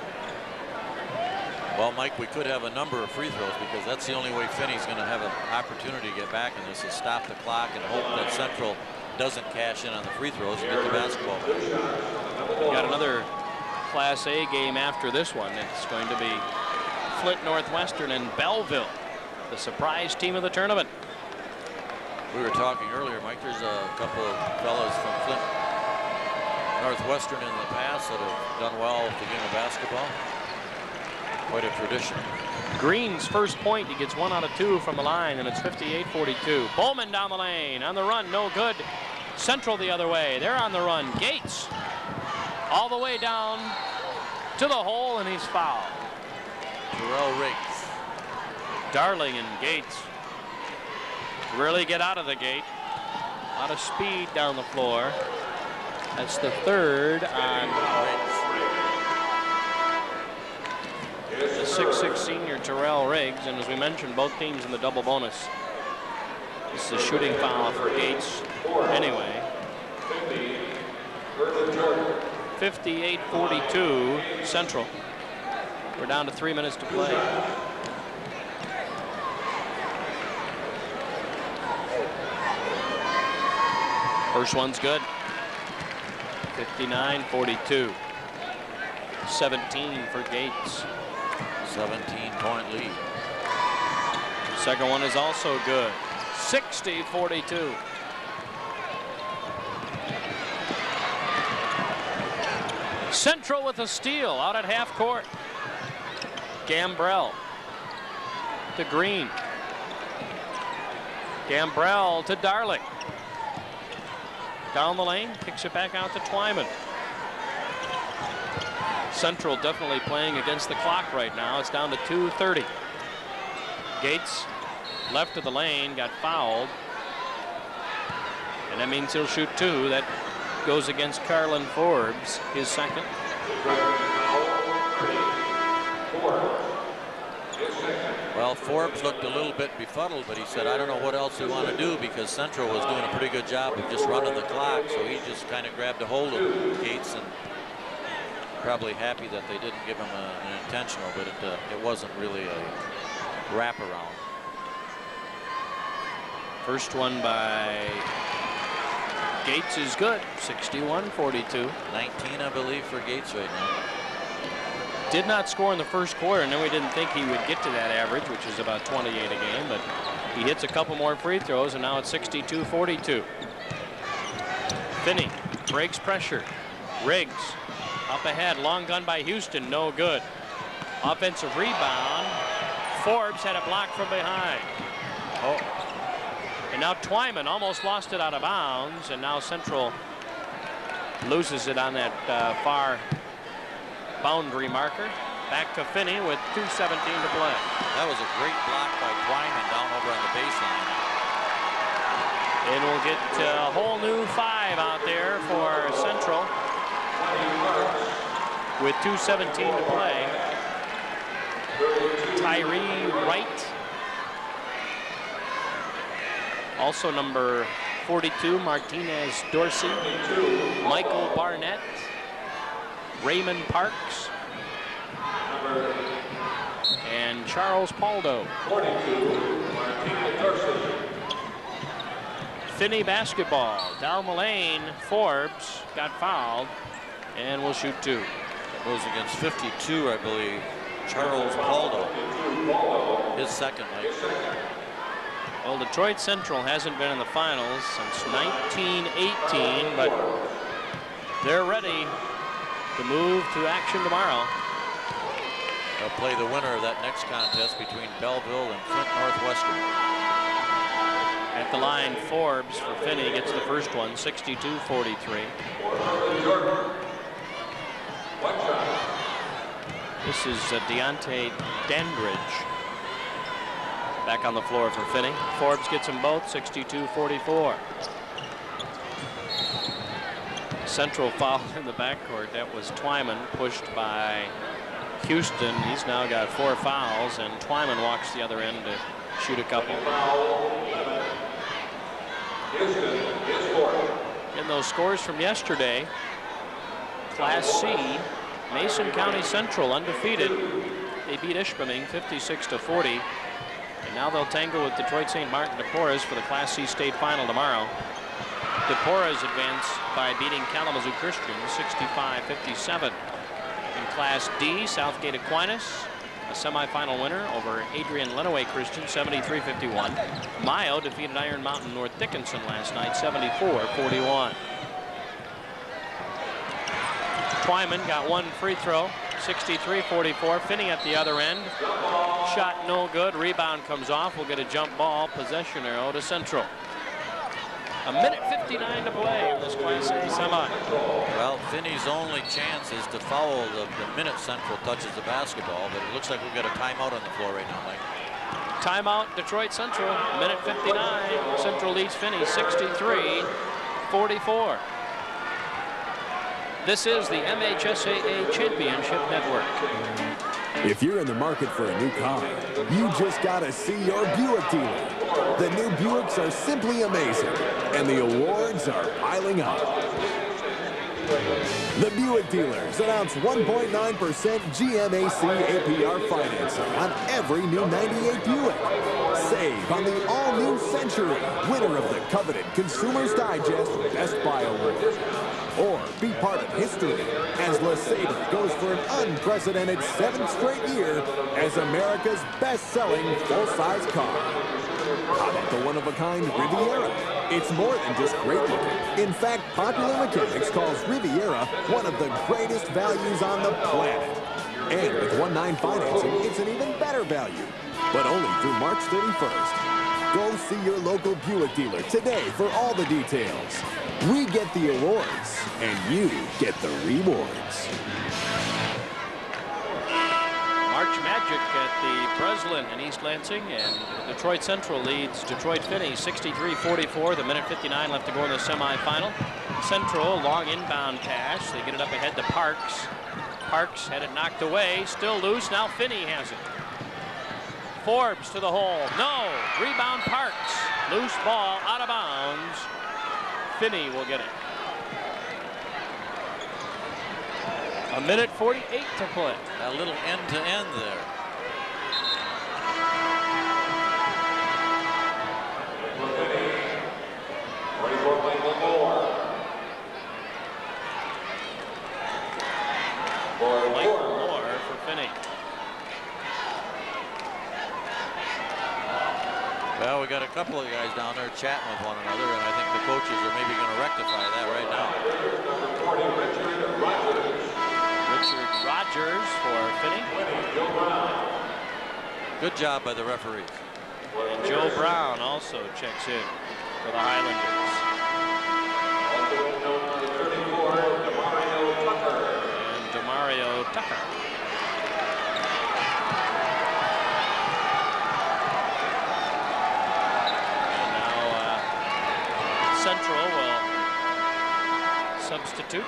Well, Mike, we could have a number of free throws because that's the only way Finney's going to have an opportunity to get back in this is stop the clock and hope that Central doesn't cash in on the free throws and get the basketball back. We've got another Class A game after this one. It's going to be Flint Northwestern and Belleville, the surprise team of the tournament. We were talking earlier, Mike, there's a couple of fellas from Flint Northwestern in the past that have done well with the game of basketball. Quite a tradition. Green's first point, he gets 1 out of 2 from the line, and it's 58-42. Bowman down the lane, on the run, no good. Central the other way, they're on the run. Gates all the way down to the hole, and he's fouled. Terrell Riggs. Darling and Gates really get out of the gate. A lot of speed down the floor. That's the 3rd on the 6'6" senior Terrell Riggs, and as we mentioned, both teams in the double bonus. This is a shooting foul for Gates. Anyway, 58-42 Central. We're down to 3 minutes to play. First one's good. 59-42. 17 for Gates. 17-point lead. Second one is also good. 60-42. Central with a steal out at half court. Gambrell to Green. Gambrell to Darling. Down the lane, kicks it back out to Twyman. Central definitely playing against the clock right now. It's down to 2:30. Gates left of the lane, got fouled. And that means he'll shoot 2. That goes against Carlin Forbes, his second. Well, Forbes looked a little bit befuddled, but he said, I don't know what else we want to do because Central was doing a pretty good job of just running the clock. So he just kind of grabbed a hold of Gates and probably happy that they didn't give him an intentional, but it wasn't really a wraparound. First one by Gates is good. 61-42. 19, I believe, for Gates right now. Did not score in the first quarter, and then we didn't think he would get to that average, which is about 28 a game, but he hits a couple more free throws, and now it's 62-42. Finney breaks pressure. Riggs up ahead, long gun by Houston, no good. Offensive rebound. Forbes had a block from behind. Oh. And now Twyman almost lost it out of bounds, and now Central loses it on that far boundary marker. Back to Finney with 2:17 to play. That was a great block by Twyman down over on the baseline. And we'll get a whole new 5 out there for Central with 2:17 to play. Tyree Wright. Also number 42, Martinez Dorsey. Michael Barnett. Raymond Parks. And Charles Paldo. Finney basketball. Down the lane, Forbes got fouled and will shoot 2. Goes against 52, I believe. Charles Paldo. His second night. Well, Detroit Central hasn't been in the finals since 1918, but they're ready to move to action tomorrow. They'll play the winner of that next contest between Belleville and Flint Northwestern. At the line, Forbes for Finney gets the first one, 62-43. This is Dante Dandridge back on the floor for Finney. Forbes gets them both, 62-44. Central foul in the backcourt. That was Twyman, pushed by Houston. He's now got 4 fouls, and Twyman walks the other end to shoot a couple. In those scores from yesterday, Class C, Mason County Central undefeated. They beat Ishpeming 56-40. And now they'll tangle with Detroit St. Martin de Porres for the Class C state final tomorrow. De Porres advanced by beating Kalamazoo Christian 65-57. In Class D, Southgate Aquinas, a semifinal winner over Adrian Lenawee Christian 73-51. Mayo defeated Iron Mountain North Dickinson last night 74-41. Twyman got 1 free throw, 63-44. Finney at the other end. Shot no good. Rebound comes off. We'll get a jump ball. Possession arrow to Central. 1:59 to play in this Class A semi. Well, Finney's only chance is to foul the minute Central touches the basketball, but it looks like we've got a timeout on the floor right now, Mike. Timeout, Detroit Central. 1:59. Central leads Finney 63-44. This is the MHSAA Championship Network. If you're in the market for a new car, you just gotta see your Buick dealer. The new Buicks are simply amazing, and the awards are piling up. The Buick dealers announce 1.9% GMAC APR financing on every new 98 Buick. Save on the all-new Century, winner of the coveted Consumers Digest Best Buy Award. Or be part of history as LeSabre goes for an unprecedented 7th straight year as America's best-selling full-size car. How about the one-of-a-kind Riviera? It's more than just great looking. In fact, Popular Mechanics calls Riviera one of the greatest values on the planet. And with 1.9 financing, it's an even better value. But only through March 31st. Go see your local Buick dealer today for all the details. We get the awards, and you get the rewards. March Magic at the Breslin in East Lansing, and Detroit Central leads Detroit Finney 63-44. The 1:59 left to go in the semifinal. Central, long inbound pass. They get it up ahead to Parks. Parks had it knocked away, still loose. Now Finney has it. Forbes to the hole. No. Rebound Parks. Loose ball out of bounds. Finney will get it. 1:48 to play. A little end-to-end there. Michael Moore for Finney. Well, we got a couple of guys down there chatting with one another, and I think the coaches are maybe going to rectify that right now. Richard Rogers for Finney. Good job by the referees. And Joe Brown also checks in for the Highlanders. And Demario Tucker. substitute.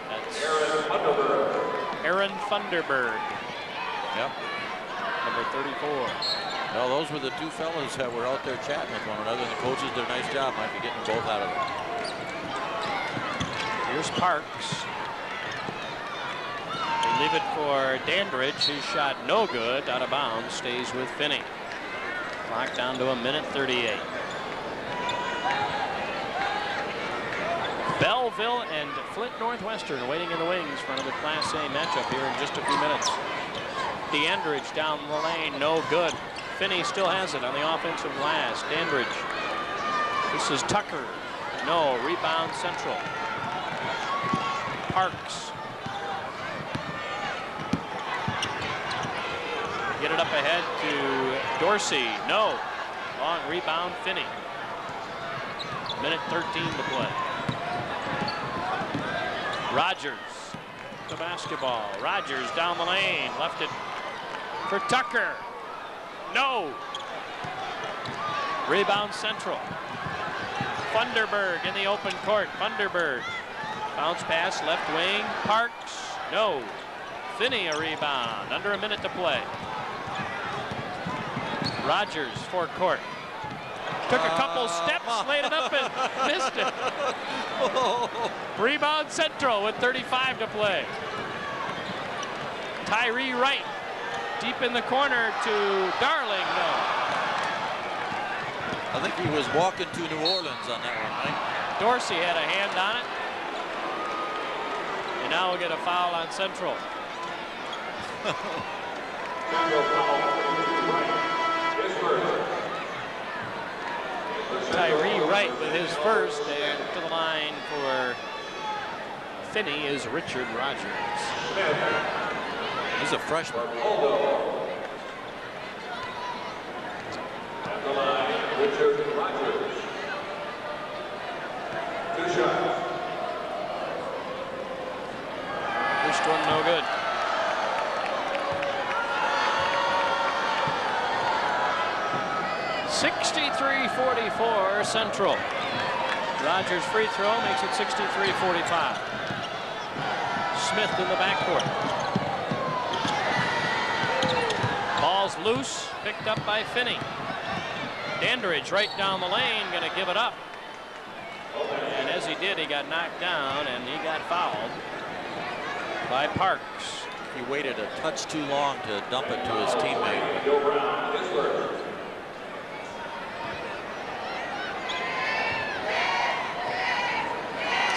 That's Aaron Funderburg. Yep. Number 34. Well, those were the two fellas that were out there chatting with one another, and the coaches did a nice job. Might be getting both out of it. Here's Parks. They leave it for Dandridge. His shot no good. Out of bounds. Stays with Finney. Clock down to 1:38. Belleville and Flint Northwestern waiting in the wings for another Class A matchup here in just a few minutes. Dandridge down the lane. No good. Finney still has it on the offensive glass. Dandridge. This is Tucker. No. Rebound Central. Parks. Get it up ahead to Dorsey. No. Long rebound, Finney. 1:13 to play. Rogers. The basketball. Rogers down the lane. Left it for Tucker. No. Rebound Central. Funderburg in the open court. Funderburg. Bounce pass left wing. Parks. No. Finney a rebound. Under a minute to play. Rogers forecourt. Took a couple steps, laid it up and missed it. Rebound Central with 35 to play. Tyree Wright. Deep in the corner to Darling. No. I think he was walking to New Orleans on that one, Mike. Dorsey had a hand on it. And now we'll get a foul on Central. Tyree Wright with his first, and to the line for Finney is Richard Rogers. He's a freshman. At the line, Richard Rogers. 2 shots. First one no good. .63-44 Central. Rogers free throw makes it 63-45. Smith in the backcourt. Ball's loose, picked up by Finney. Dandridge right down the lane, going to give it up. And as he did, he got knocked down and he got fouled by Parks. He waited a touch too long to dump it to his teammate.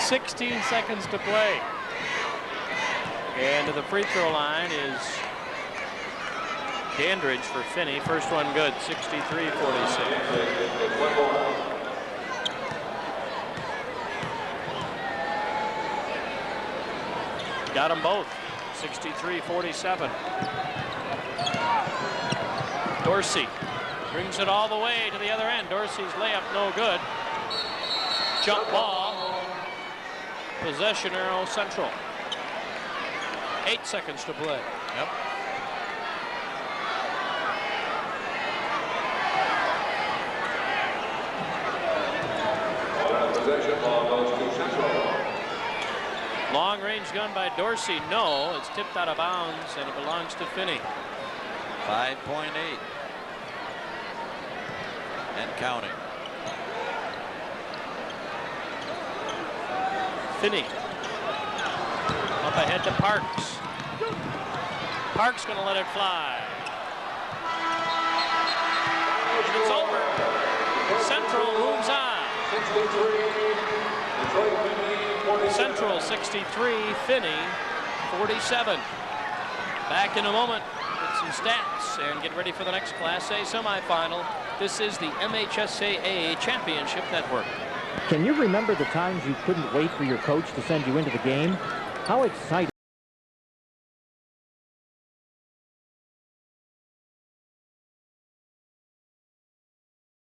16 seconds to play. And to the free throw line is Dandridge for Finney. First one good, 63-46. Got them both, 63-47. Dorsey brings it all the way to the other end. Dorsey's layup no good. Jump ball. Possession arrow Central. 8 seconds to play. Yep. Possession ball goes to Central. Long range gun by Dorsey. No, it's tipped out of bounds and it belongs to Finney. 5.8. And counting. Finney. Up ahead to Parks. Parks going to let it fly. And it's over. Central moves on. 63. Central 63, Finney 47. Back in a moment with some stats and get ready for the next Class A semifinal. This is the MHSAA Championship Network. Can you remember the times you couldn't wait for your coach to send you into the game? How exciting.